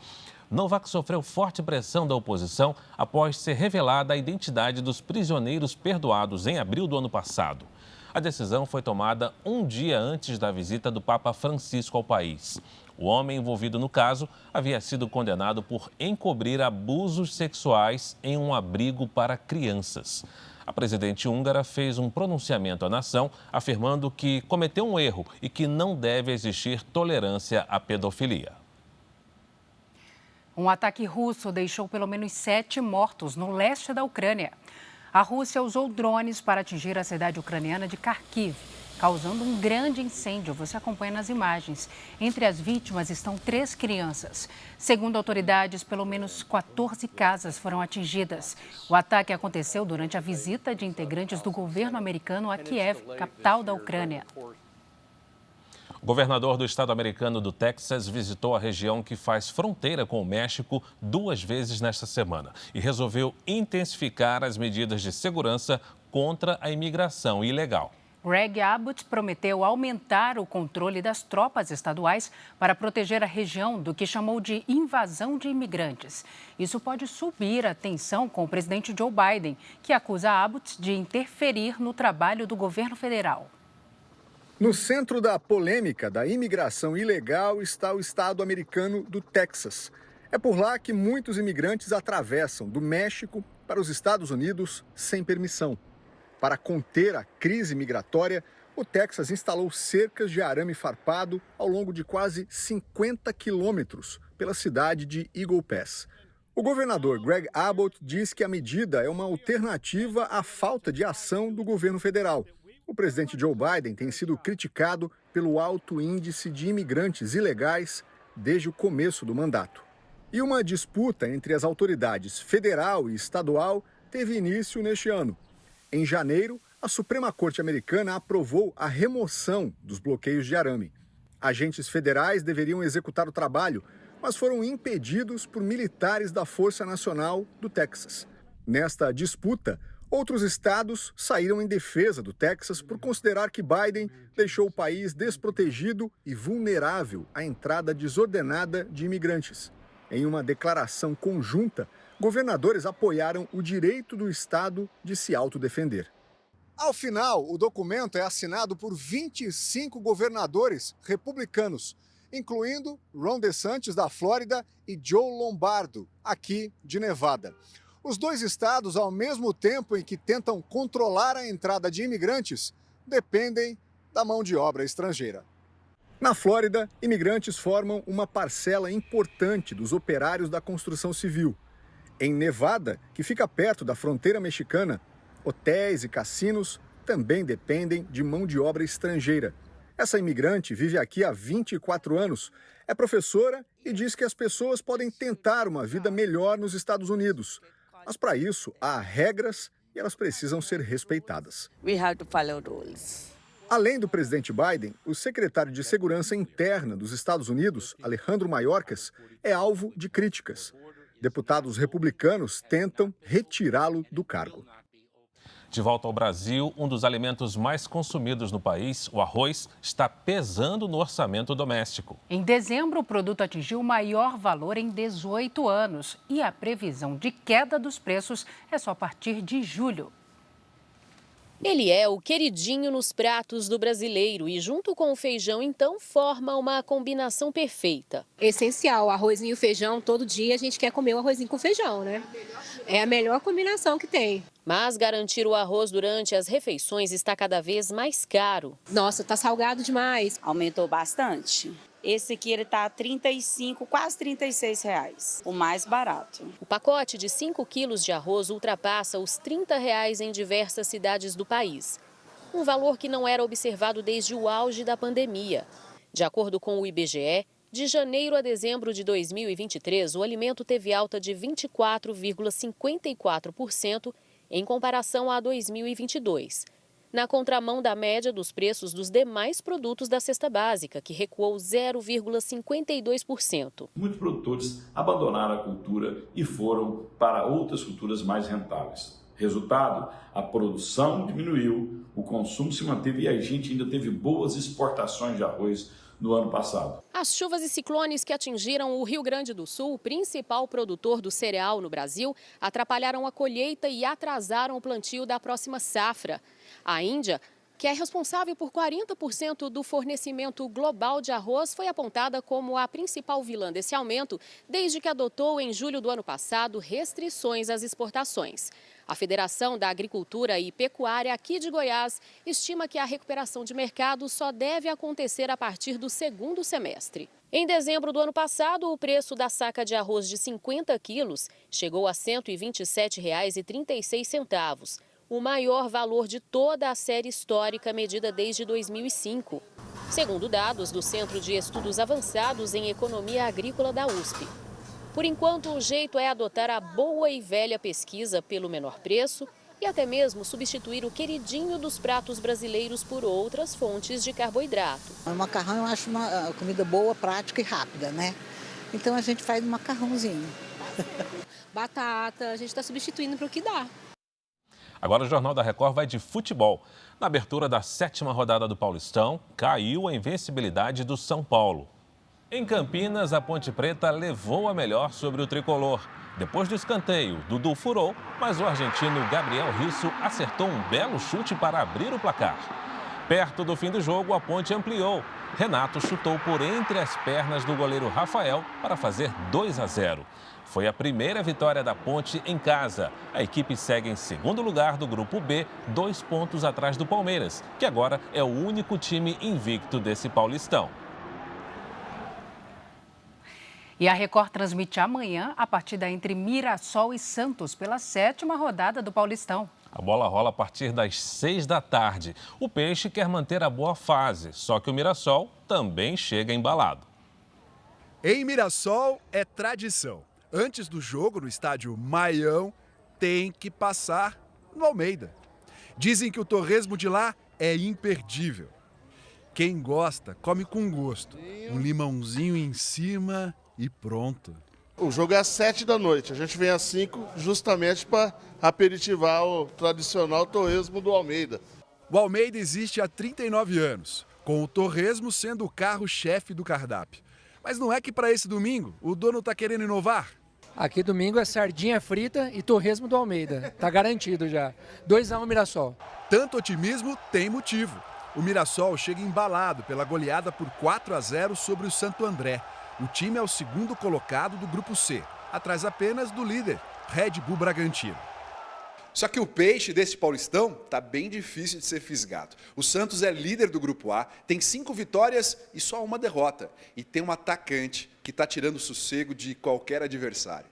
Novák sofreu forte pressão da oposição após ser revelada a identidade dos prisioneiros perdoados em abril do ano passado. A decisão foi tomada um dia antes da visita do Papa Francisco ao país. O homem envolvido no caso havia sido condenado por encobrir abusos sexuais em um abrigo para crianças. A presidente húngara fez um pronunciamento à nação afirmando que cometeu um erro e que não deve existir tolerância à pedofilia. Um ataque russo deixou pelo menos 7 mortos no leste da Ucrânia. A Rússia usou drones para atingir a cidade ucraniana de Kharkiv, causando um grande incêndio. Você acompanha nas imagens. Entre as vítimas estão 3 crianças. Segundo autoridades, pelo menos 14 casas foram atingidas. O ataque aconteceu durante a visita de integrantes do governo americano a Kiev, capital da Ucrânia. O governador do estado americano do Texas visitou a região que faz fronteira com o México 2 vezes nesta semana e resolveu intensificar as medidas de segurança contra a imigração ilegal. Greg Abbott prometeu aumentar o controle das tropas estaduais para proteger a região do que chamou de invasão de imigrantes. Isso pode subir a tensão com o presidente Joe Biden, que acusa Abbott de interferir no trabalho do governo federal. No centro da polêmica da imigração ilegal está o estado americano do Texas. É por lá que muitos imigrantes atravessam do México para os Estados Unidos sem permissão. Para conter a crise migratória, o Texas instalou cercas de arame farpado ao longo de quase 50 quilômetros pela cidade de Eagle Pass. O governador Greg Abbott diz que a medida é uma alternativa à falta de ação do governo federal. O presidente Joe Biden tem sido criticado pelo alto índice de imigrantes ilegais desde o começo do mandato. E uma disputa entre as autoridades federal e estadual teve início neste ano. Em janeiro, a Suprema Corte Americana aprovou a remoção dos bloqueios de arame. Agentes federais deveriam executar o trabalho, mas foram impedidos por militares da Força Nacional do Texas. Nesta disputa, outros estados saíram em defesa do Texas por considerar que Biden deixou o país desprotegido e vulnerável à entrada desordenada de imigrantes. Em uma declaração conjunta, governadores apoiaram o direito do estado de se autodefender. Ao final, o documento é assinado por 25 governadores republicanos, incluindo Ron DeSantis, da Flórida, e Joe Lombardo, aqui de Nevada. Os dois estados, ao mesmo tempo em que tentam controlar a entrada de imigrantes, dependem da mão de obra estrangeira. Na Flórida, imigrantes formam uma parcela importante dos operários da construção civil. Em Nevada, que fica perto da fronteira mexicana, hotéis e cassinos também dependem de mão de obra estrangeira. Essa imigrante vive aqui há 24 anos, é professora e diz que as pessoas podem tentar uma vida melhor nos Estados Unidos. Mas para isso, há regras e elas precisam ser respeitadas. We have to follow rules. Além do presidente Biden, o secretário de Segurança Interna dos Estados Unidos, Alejandro Mayorkas, é alvo de críticas. Deputados republicanos tentam retirá-lo do cargo. De volta ao Brasil, um dos alimentos mais consumidos no país, o arroz, está pesando no orçamento doméstico. Em dezembro, o produto atingiu o maior valor em 18 anos e a previsão de queda dos preços é só a partir de julho. Ele é o queridinho nos pratos do brasileiro e, junto com o feijão, então, forma uma combinação perfeita. Essencial, arrozinho e feijão, todo dia a gente quer comer o arrozinho com feijão, né? É a melhor combinação que tem. Mas garantir o arroz durante as refeições está cada vez mais caro. Nossa, tá salgado demais. Aumentou bastante. Esse aqui ele tá R$35, quase R$36, o mais barato. O pacote de 5 quilos de arroz ultrapassa os R$30 em diversas cidades do país. Um valor que não era observado desde o auge da pandemia. De acordo com o IBGE, de janeiro a dezembro de 2023, o alimento teve alta de 24,54% em comparação a 2022. Na contramão da média dos preços dos demais produtos da cesta básica, que recuou 0,52%. Muitos produtores abandonaram a cultura e foram para outras culturas mais rentáveis. Resultado, a produção diminuiu, o consumo se manteve e a gente ainda teve boas exportações de arroz no ano passado. As chuvas e ciclones que atingiram o Rio Grande do Sul, o principal produtor do cereal no Brasil, atrapalharam a colheita e atrasaram o plantio da próxima safra. A Índia, que é responsável por 40% do fornecimento global de arroz, foi apontada como a principal vilã desse aumento, desde que adotou em julho do ano passado restrições às exportações. A Federação da Agricultura e Pecuária aqui de Goiás estima que a recuperação de mercado só deve acontecer a partir do segundo semestre. Em dezembro do ano passado, o preço da saca de arroz de 50 quilos chegou a R$ 127,36, o maior valor de toda a série histórica medida desde 2005. Segundo dados do Centro de Estudos Avançados em Economia Agrícola da USP. Por enquanto, o jeito é adotar a boa e velha pesquisa pelo menor preço e até mesmo substituir o queridinho dos pratos brasileiros por outras fontes de carboidrato. O macarrão eu acho uma comida boa, prática e rápida, né? Então a gente faz um macarrãozinho. Batata, a gente está substituindo para o que dá. Agora o Jornal da Record vai de futebol. Na abertura da 7ª rodada do Paulistão, caiu a invencibilidade do São Paulo. Em Campinas, a Ponte Preta levou a melhor sobre o tricolor. Depois do escanteio, Dudu furou, mas o argentino Gabriel Risso acertou um belo chute para abrir o placar. Perto do fim do jogo, a Ponte ampliou. Renato chutou por entre as pernas do goleiro Rafael para fazer 2-0. Foi a primeira vitória da Ponte em casa. A equipe segue em segundo lugar do Grupo B, 2 pontos atrás do Palmeiras, que agora é o único time invicto desse Paulistão. E a Record transmite amanhã a partida entre Mirassol e Santos pela 7ª rodada do Paulistão. A bola rola a partir das 6 da tarde. O Peixe quer manter a boa fase, só que o Mirassol também chega embalado. Em Mirassol é tradição. Antes do jogo no estádio Maião, tem que passar no Almeida. Dizem que o torresmo de lá é imperdível. Quem gosta, come com gosto. Um limãozinho em cima e pronto. O jogo é às 7 da noite. A gente vem às 5 justamente para aperitivar o tradicional torresmo do Almeida. O Almeida existe há 39 anos, com o torresmo sendo o carro-chefe do cardápio. Mas não é que para esse domingo o dono está querendo inovar? Aqui domingo é sardinha frita e torresmo do Almeida. Tá garantido já. 2-1 Mirassol. Tanto otimismo tem motivo. O Mirassol chega embalado pela goleada por 4-0 sobre o Santo André. O time é o segundo colocado do Grupo C, atrás apenas do líder, Red Bull Bragantino. Só que o peixe desse Paulistão tá bem difícil de ser fisgado. O Santos é líder do Grupo A, tem 5 vitórias e só 1 derrota. E tem um atacante que tá tirando o sossego de qualquer adversário.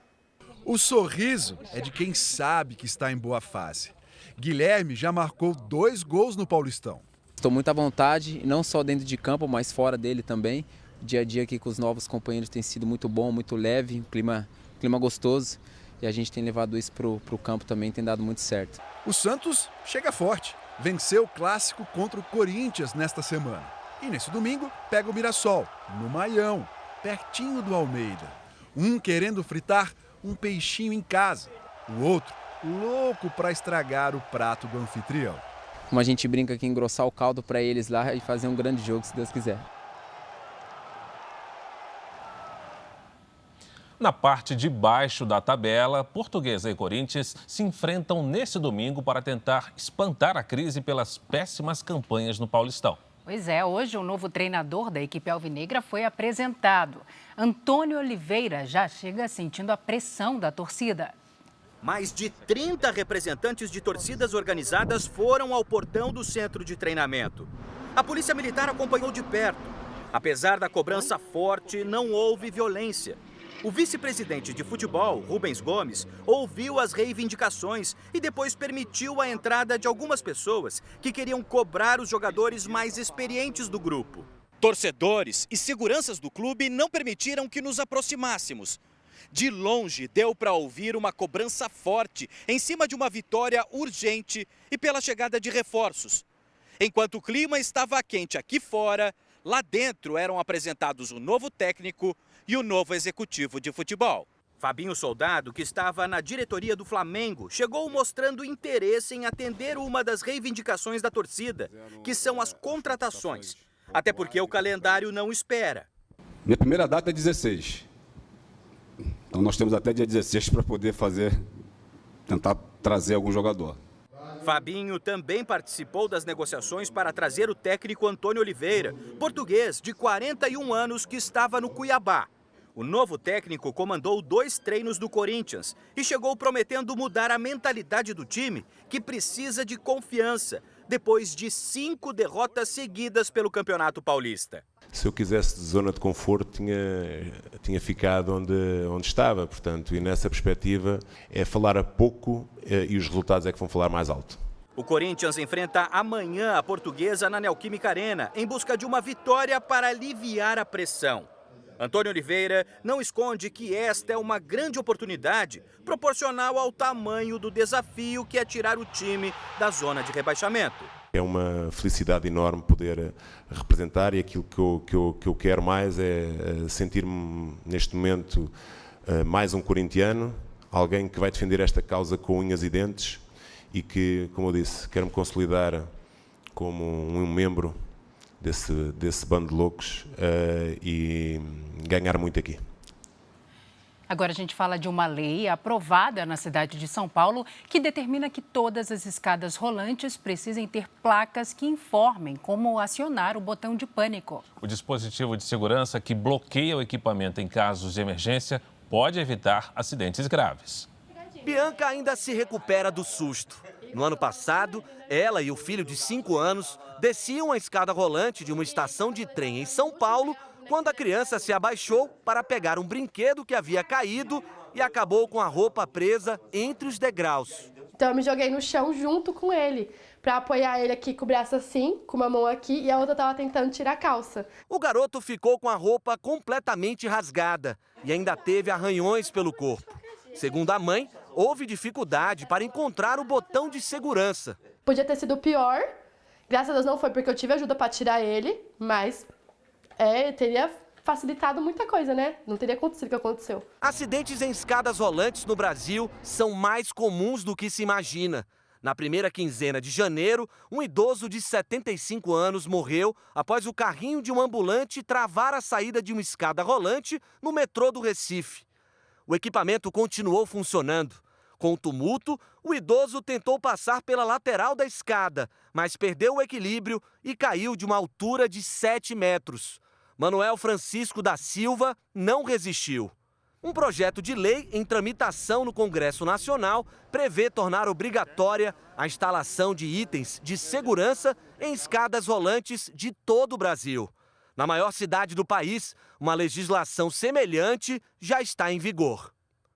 O sorriso é de quem sabe que está em boa fase. Guilherme já marcou 2 gols no Paulistão. Estou muito à vontade, não só dentro de campo, mas fora dele também. O dia a dia aqui com os novos companheiros tem sido muito bom, muito leve, clima gostoso. E a gente tem levado isso para o campo também, tem dado muito certo. O Santos chega forte, venceu o clássico contra o Corinthians nesta semana. E nesse domingo pega o Mirassol, no Maião, pertinho do Almeida. Um querendo fritar um peixinho em casa, o outro louco para estragar o prato do anfitrião. Como a gente brinca aqui, engrossar o caldo para eles lá e fazer um grande jogo, se Deus quiser. Na parte de baixo da tabela, Portuguesa e Corinthians se enfrentam nesse domingo para tentar espantar a crise pelas péssimas campanhas no Paulistão. Pois é, hoje o novo treinador da equipe alvinegra foi apresentado. Antônio Oliveira já chega sentindo a pressão da torcida. Mais de 30 representantes de torcidas organizadas foram ao portão do centro de treinamento. A Polícia Militar acompanhou de perto. Apesar da cobrança forte, não houve violência. O vice-presidente de futebol, Rubens Gomes, ouviu as reivindicações e depois permitiu a entrada de algumas pessoas que queriam cobrar os jogadores mais experientes do grupo. Torcedores e seguranças do clube não permitiram que nos aproximássemos. De longe, deu para ouvir uma cobrança forte em cima de uma vitória urgente e pela chegada de reforços. Enquanto o clima estava quente aqui fora, lá dentro eram apresentados o novo técnico e o novo executivo de futebol. Fabinho Soldado, que estava na diretoria do Flamengo, chegou mostrando interesse em atender uma das reivindicações da torcida, que são as contratações. Até porque o calendário não espera. Minha primeira data é 16. Então nós temos até dia 16 para poder tentar trazer algum jogador. Fabinho também participou das negociações para trazer o técnico Antônio Oliveira, português de 41 anos que estava no Cuiabá. O novo técnico comandou 2 treinos do Corinthians e chegou prometendo mudar a mentalidade do time, que precisa de confiança, depois de 5 derrotas seguidas pelo Campeonato Paulista. Se eu quisesse zona de conforto, tinha ficado onde estava, portanto, e nessa perspectiva é falar a pouco e os resultados é que vão falar mais alto. O Corinthians enfrenta amanhã a Portuguesa na Neoquímica Arena, em busca de uma vitória para aliviar a pressão. Antônio Oliveira não esconde que esta é uma grande oportunidade proporcional ao tamanho do desafio que é tirar o time da zona de rebaixamento. É uma felicidade enorme poder representar e aquilo que eu quero mais é sentir-me neste momento mais um corintiano, alguém que vai defender esta causa com unhas e dentes e que, como eu disse, quero me consolidar como um membro desse bando de loucos e ganhar muito aqui. Agora a gente fala de uma lei aprovada na cidade de São Paulo que determina que todas as escadas rolantes precisem ter placas que informem como acionar o botão de pânico. O dispositivo de segurança que bloqueia o equipamento em casos de emergência pode evitar acidentes graves. Bianca ainda se recupera do susto. No ano passado, ela e o filho de 5 anos desciam a escada rolante de uma estação de trem em São Paulo quando a criança se abaixou para pegar um brinquedo que havia caído e acabou com a roupa presa entre os degraus. Então eu me joguei no chão junto com ele, para apoiar ele aqui com o braço assim, com uma mão aqui e a outra estava tentando tirar a calça. O garoto ficou com a roupa completamente rasgada e ainda teve arranhões pelo corpo. Segundo a mãe, houve dificuldade para encontrar o botão de segurança. Podia ter sido pior, graças a Deus não foi porque eu tive ajuda para tirar ele, mas teria facilitado muita coisa, né? Não teria acontecido o que aconteceu. Acidentes em escadas rolantes no Brasil são mais comuns do que se imagina. Na primeira quinzena de janeiro, um idoso de 75 anos morreu após o carrinho de um ambulante travar a saída de uma escada rolante no metrô do Recife. O equipamento continuou funcionando. Com o tumulto, o idoso tentou passar pela lateral da escada, mas perdeu o equilíbrio e caiu de uma altura de 7 metros. Manuel Francisco da Silva não resistiu. Um projeto de lei em tramitação no Congresso Nacional prevê tornar obrigatória a instalação de itens de segurança em escadas rolantes de todo o Brasil. Na maior cidade do país, uma legislação semelhante já está em vigor.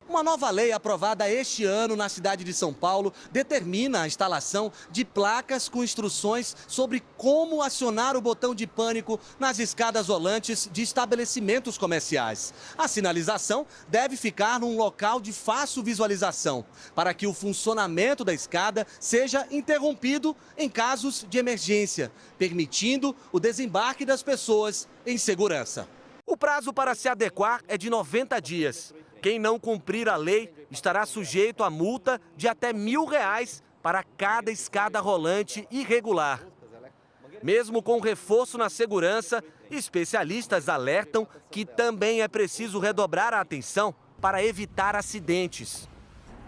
Uma nova lei aprovada este ano na cidade de São Paulo determina a instalação de placas com instruções sobre como acionar o botão de pânico nas escadas rolantes de estabelecimentos comerciais. A sinalização deve ficar num local de fácil visualização, para que o funcionamento da escada seja interrompido em casos de emergência, permitindo o desembarque das pessoas em segurança. O prazo para se adequar é de 90 dias. Quem não cumprir a lei estará sujeito a multa de até R$1.000 para cada escada rolante irregular. Mesmo com reforço na segurança, especialistas alertam que também é preciso redobrar a atenção para evitar acidentes.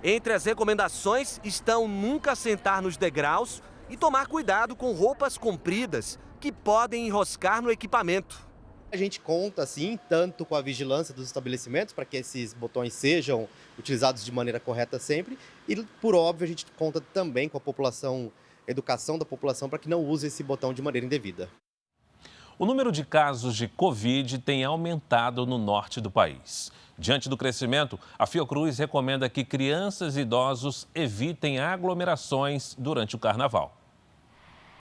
Entre as recomendações estão nunca sentar nos degraus e tomar cuidado com roupas compridas que podem enroscar no equipamento. A gente conta, sim, tanto com a vigilância dos estabelecimentos para que esses botões sejam utilizados de maneira correta sempre e, por óbvio, a gente conta também com a população, educação da população para que não use esse botão de maneira indevida. O número de casos de Covid tem aumentado no norte do país. Diante do crescimento, a Fiocruz recomenda que crianças e idosos evitem aglomerações durante o carnaval.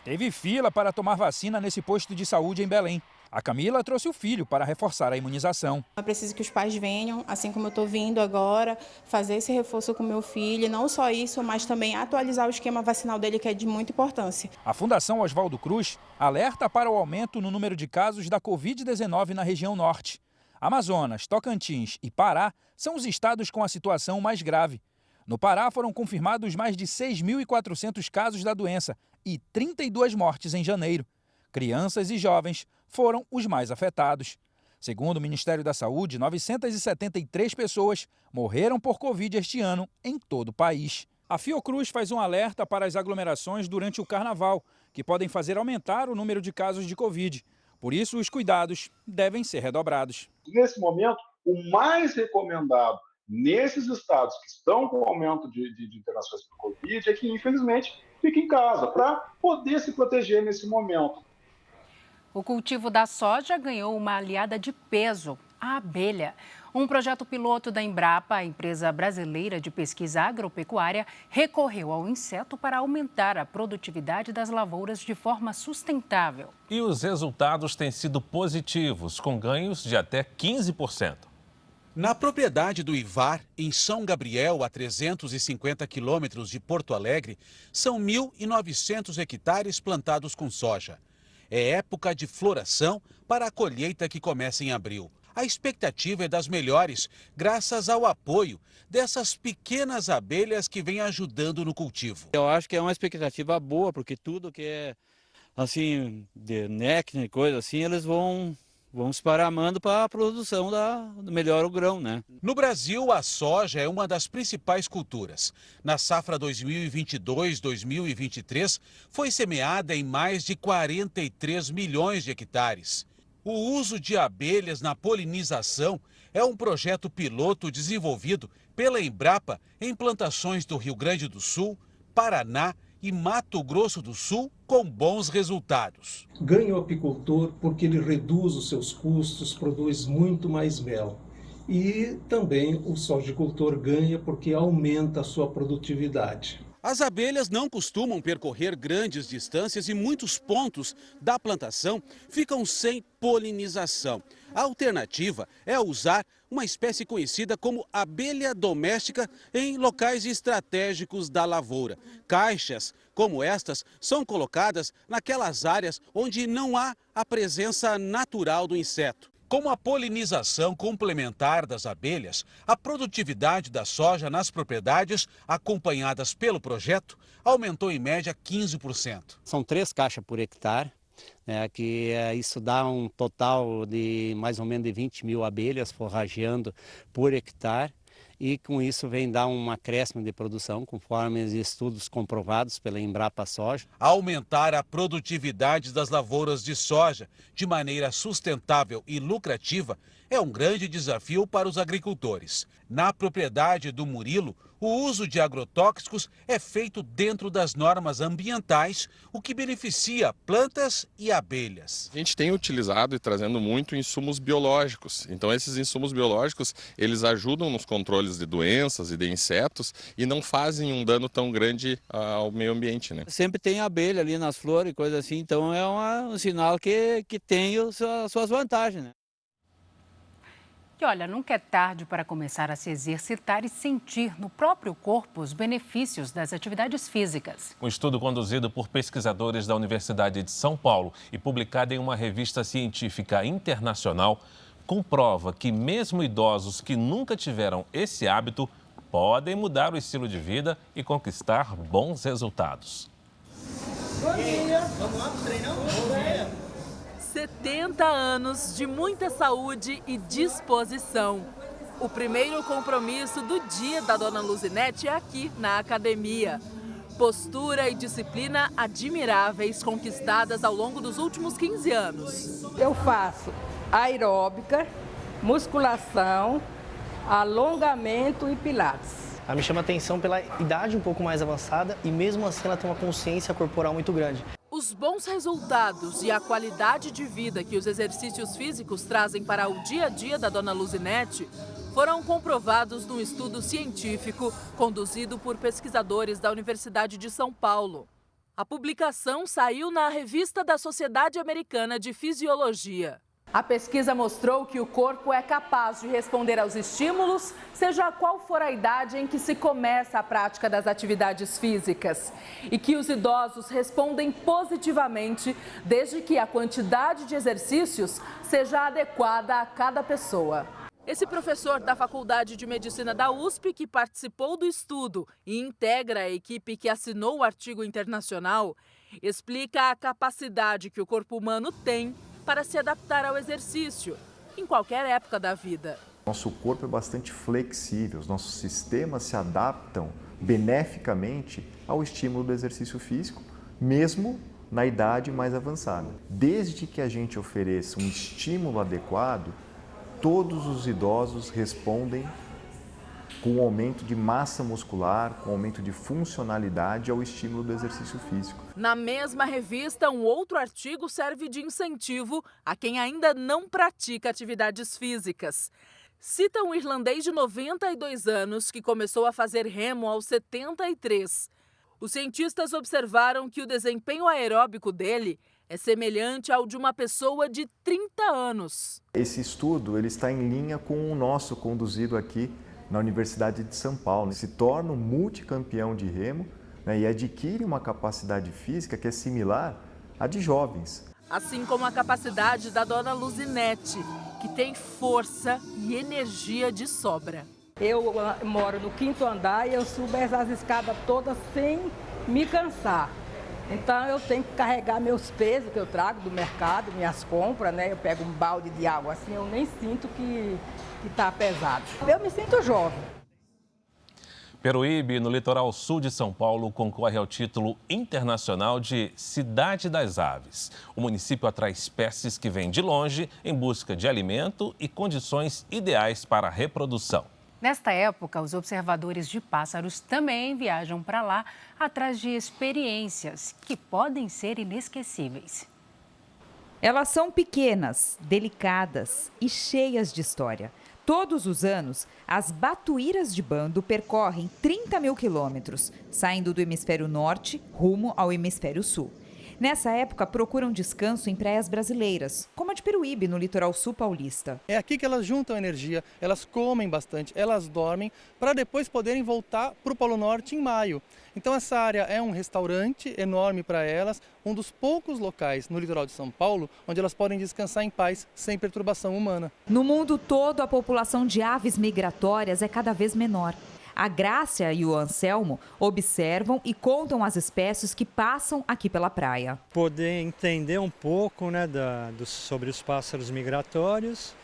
Teve fila para tomar vacina nesse posto de saúde em Belém. A Camila trouxe o filho para reforçar a imunização. É preciso que os pais venham, assim como eu estou vindo agora, fazer esse reforço com meu filho. Não só isso, mas também atualizar o esquema vacinal dele, que é de muita importância. A Fundação Oswaldo Cruz alerta para o aumento no número de casos da Covid-19 na região norte. Amazonas, Tocantins e Pará são os estados com a situação mais grave. No Pará foram confirmados mais de 6.400 casos da doença e 32 mortes em janeiro. Crianças e jovens foram os mais afetados. Segundo o Ministério da Saúde, 973 pessoas morreram por Covid este ano em todo o país. A Fiocruz faz um alerta para as aglomerações durante o carnaval, que podem fazer aumentar o número de casos de Covid. Por isso, os cuidados devem ser redobrados. Nesse momento, o mais recomendado nesses estados que estão com aumento de internações por Covid é que, infelizmente, fique em casa para poder se proteger nesse momento. O cultivo da soja ganhou uma aliada de peso, a abelha. Um projeto piloto da Embrapa, a empresa brasileira de pesquisa agropecuária, recorreu ao inseto para aumentar a produtividade das lavouras de forma sustentável. E os resultados têm sido positivos, com ganhos de até 15%. Na propriedade do Ivar, em São Gabriel, a 350 quilômetros de Porto Alegre, são 1.900 hectares plantados com soja. É época de floração para a colheita que começa em abril. A expectativa é das melhores, graças ao apoio dessas pequenas abelhas que vêm ajudando no cultivo. Eu acho que é uma expectativa boa, porque tudo que é assim, de néctar e coisa assim, eles vão se paramando para a produção do melhor o grão, né? No Brasil, a soja é uma das principais culturas. Na safra 2022-2023, foi semeada em mais de 43 milhões de hectares. O uso de abelhas na polinização é um projeto piloto desenvolvido pela Embrapa em plantações do Rio Grande do Sul, Paraná e Mato Grosso do Sul, com bons resultados. Ganha o apicultor porque ele reduz os seus custos, produz muito mais mel. E também o sojicultor ganha porque aumenta a sua produtividade. As abelhas não costumam percorrer grandes distâncias e muitos pontos da plantação ficam sem polinização. A alternativa é usar uma espécie conhecida como abelha doméstica em locais estratégicos da lavoura. Caixas como estas são colocadas naquelas áreas onde não há a presença natural do inseto. Com a polinização complementar das abelhas, a produtividade da soja nas propriedades acompanhadas pelo projeto aumentou em média 15%. São 3 caixas por hectare, isso dá um total de mais ou menos de 20 mil abelhas forrageando por hectare. E com isso vem dar um acréscimo de produção, conforme os estudos comprovados pela Embrapa Soja. Aumentar a produtividade das lavouras de soja de maneira sustentável e lucrativa é um grande desafio para os agricultores. Na propriedade do Murilo, o uso de agrotóxicos é feito dentro das normas ambientais, o que beneficia plantas e abelhas. A gente tem utilizado e trazendo muito insumos biológicos. Então esses insumos biológicos, eles ajudam nos controles de doenças e de insetos e não fazem um dano tão grande ao meio ambiente, né? Sempre tem abelha ali nas flores e coisa assim, então é um sinal que tem as suas vantagens, né? E olha, nunca é tarde para começar a se exercitar e sentir no próprio corpo os benefícios das atividades físicas. Um estudo conduzido por pesquisadores da Universidade de São Paulo e publicado em uma revista científica internacional comprova que mesmo idosos que nunca tiveram esse hábito podem mudar o estilo de vida e conquistar bons resultados. Bom dia! Vamos lá pro treinão? Bom dia! 70 anos de muita saúde e disposição. O primeiro compromisso do dia da Dona Luzinete é aqui, na academia. Postura e disciplina admiráveis conquistadas ao longo dos últimos 15 anos. Eu faço aeróbica, musculação, alongamento e pilates. Ela me chama a atenção pela idade um pouco mais avançada e mesmo assim ela tem uma consciência corporal muito grande. Os bons resultados e a qualidade de vida que os exercícios físicos trazem para o dia a dia da Dona Luzinete foram comprovados num estudo científico conduzido por pesquisadores da Universidade de São Paulo. A publicação saiu na Revista da Sociedade Americana de Fisiologia. A pesquisa mostrou que o corpo é capaz de responder aos estímulos, seja qual for a idade em que se começa a prática das atividades físicas. E que os idosos respondem positivamente, desde que a quantidade de exercícios seja adequada a cada pessoa. Esse professor da Faculdade de Medicina da USP, que participou do estudo e integra a equipe que assinou o artigo internacional, explica a capacidade que o corpo humano tem para se adaptar ao exercício, em qualquer época da vida. Nosso corpo é bastante flexível, os nossos sistemas se adaptam beneficamente ao estímulo do exercício físico, mesmo na idade mais avançada. Desde que a gente ofereça um estímulo adequado, todos os idosos respondem com um aumento de massa muscular, com um aumento de funcionalidade ao estímulo do exercício físico. Na mesma revista, um outro artigo serve de incentivo a quem ainda não pratica atividades físicas. Cita um irlandês de 92 anos que começou a fazer remo aos 73. Os cientistas observaram que o desempenho aeróbico dele é semelhante ao de uma pessoa de 30 anos. Esse estudo ele está em linha com o nosso conduzido aqui na Universidade de São Paulo. Se torna um multicampeão de remo, né, e adquire uma capacidade física que é similar à de jovens. Assim como a capacidade da Dona Luzinete, que tem força e energia de sobra. Eu moro no 5º andar e eu subo essas escadas todas sem me cansar. Então eu tenho que carregar meus pesos que eu trago do mercado, minhas compras, né? Eu pego um balde de água assim, eu nem sinto que está pesado. Eu me sinto jovem. Peruíbe, no litoral sul de São Paulo, concorre ao título internacional de Cidade das Aves. O município atrai espécies que vêm de longe em busca de alimento e condições ideais para a reprodução. Nesta época, os observadores de pássaros também viajam para lá atrás de experiências que podem ser inesquecíveis. Elas são pequenas, delicadas e cheias de história. Todos os anos, as batuíras de bando percorrem 30 mil quilômetros, saindo do hemisfério norte rumo ao hemisfério sul. Nessa época, procuram descanso em praias brasileiras, como a de Peruíbe, no litoral sul paulista. É aqui que elas juntam energia, elas comem bastante, elas dormem, para depois poderem voltar para o Polo Norte em maio. Então essa área é um restaurante enorme para elas, um dos poucos locais no litoral de São Paulo onde elas podem descansar em paz, sem perturbação humana. No mundo todo, a população de aves migratórias é cada vez menor. A Grácia e o Anselmo observam e contam as espécies que passam aqui pela praia. Poder entender um pouco, né, sobre os pássaros migratórios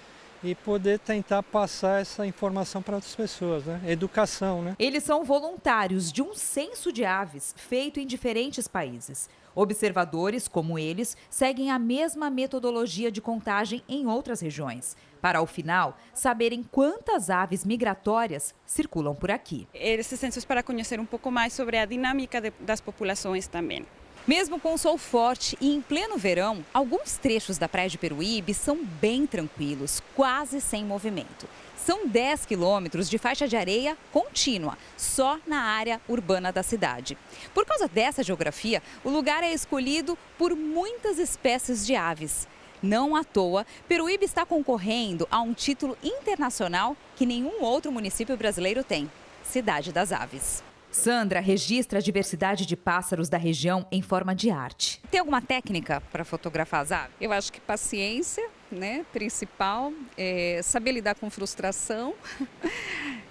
e poder tentar passar essa informação para outras pessoas, né? Educação, né? Eles são voluntários de um censo de aves feito em diferentes países. Observadores, como eles, seguem a mesma metodologia de contagem em outras regiões, para, ao final, saberem quantas aves migratórias circulam por aqui. Esse censo é para conhecer um pouco mais sobre a dinâmica das populações também. Mesmo com o sol forte e em pleno verão, alguns trechos da praia de Peruíbe são bem tranquilos, quase sem movimento. São 10 quilômetros de faixa de areia contínua, só na área urbana da cidade. Por causa dessa geografia, o lugar é escolhido por muitas espécies de aves. Não à toa, Peruíbe está concorrendo a um título internacional que nenhum outro município brasileiro tem: Cidade das Aves. Sandra registra a diversidade de pássaros da região em forma de arte. Tem alguma técnica para fotografar as aves? Eu acho que paciência, né, principal, saber lidar com frustração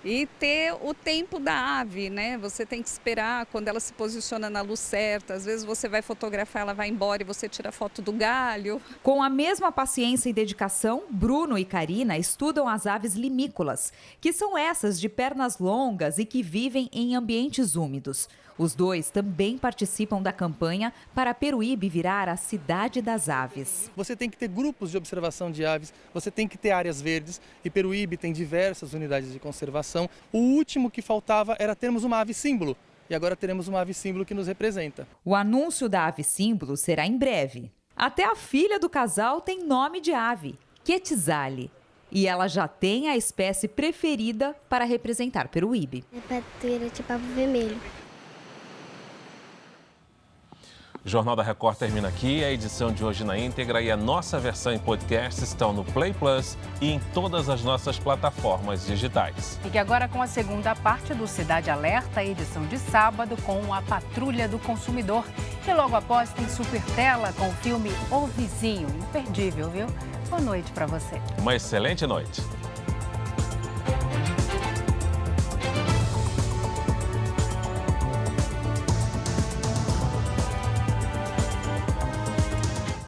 e ter o tempo da ave, né? Você tem que esperar quando ela se posiciona na luz certa. Às vezes você vai fotografar, ela vai embora e você tira a foto do galho. Com a mesma paciência e dedicação, Bruno e Karina estudam as aves limícolas, que são essas de pernas longas e que vivem em ambientes úmidos. Os dois também participam da campanha para Peruíbe virar a Cidade das Aves. Você tem que ter grupos de observação de aves, você tem que ter áreas verdes e Peruíbe tem diversas unidades de conservação. O último que faltava era termos uma ave símbolo e agora teremos uma ave símbolo que nos representa. O anúncio da ave símbolo será em breve. Até a filha do casal tem nome de ave, Quetzale. E ela já tem a espécie preferida para representar Peruíbe. É batuíra de pavo vermelho. O Jornal da Record termina aqui. A edição de hoje na íntegra e a nossa versão em podcast estão no Play Plus e em todas as nossas plataformas digitais. Fique agora com a segunda parte do Cidade Alerta, edição de sábado, com a Patrulha do Consumidor. E logo após tem Super Tela com o filme O Vizinho. Imperdível, viu? Boa noite para você. Uma excelente noite.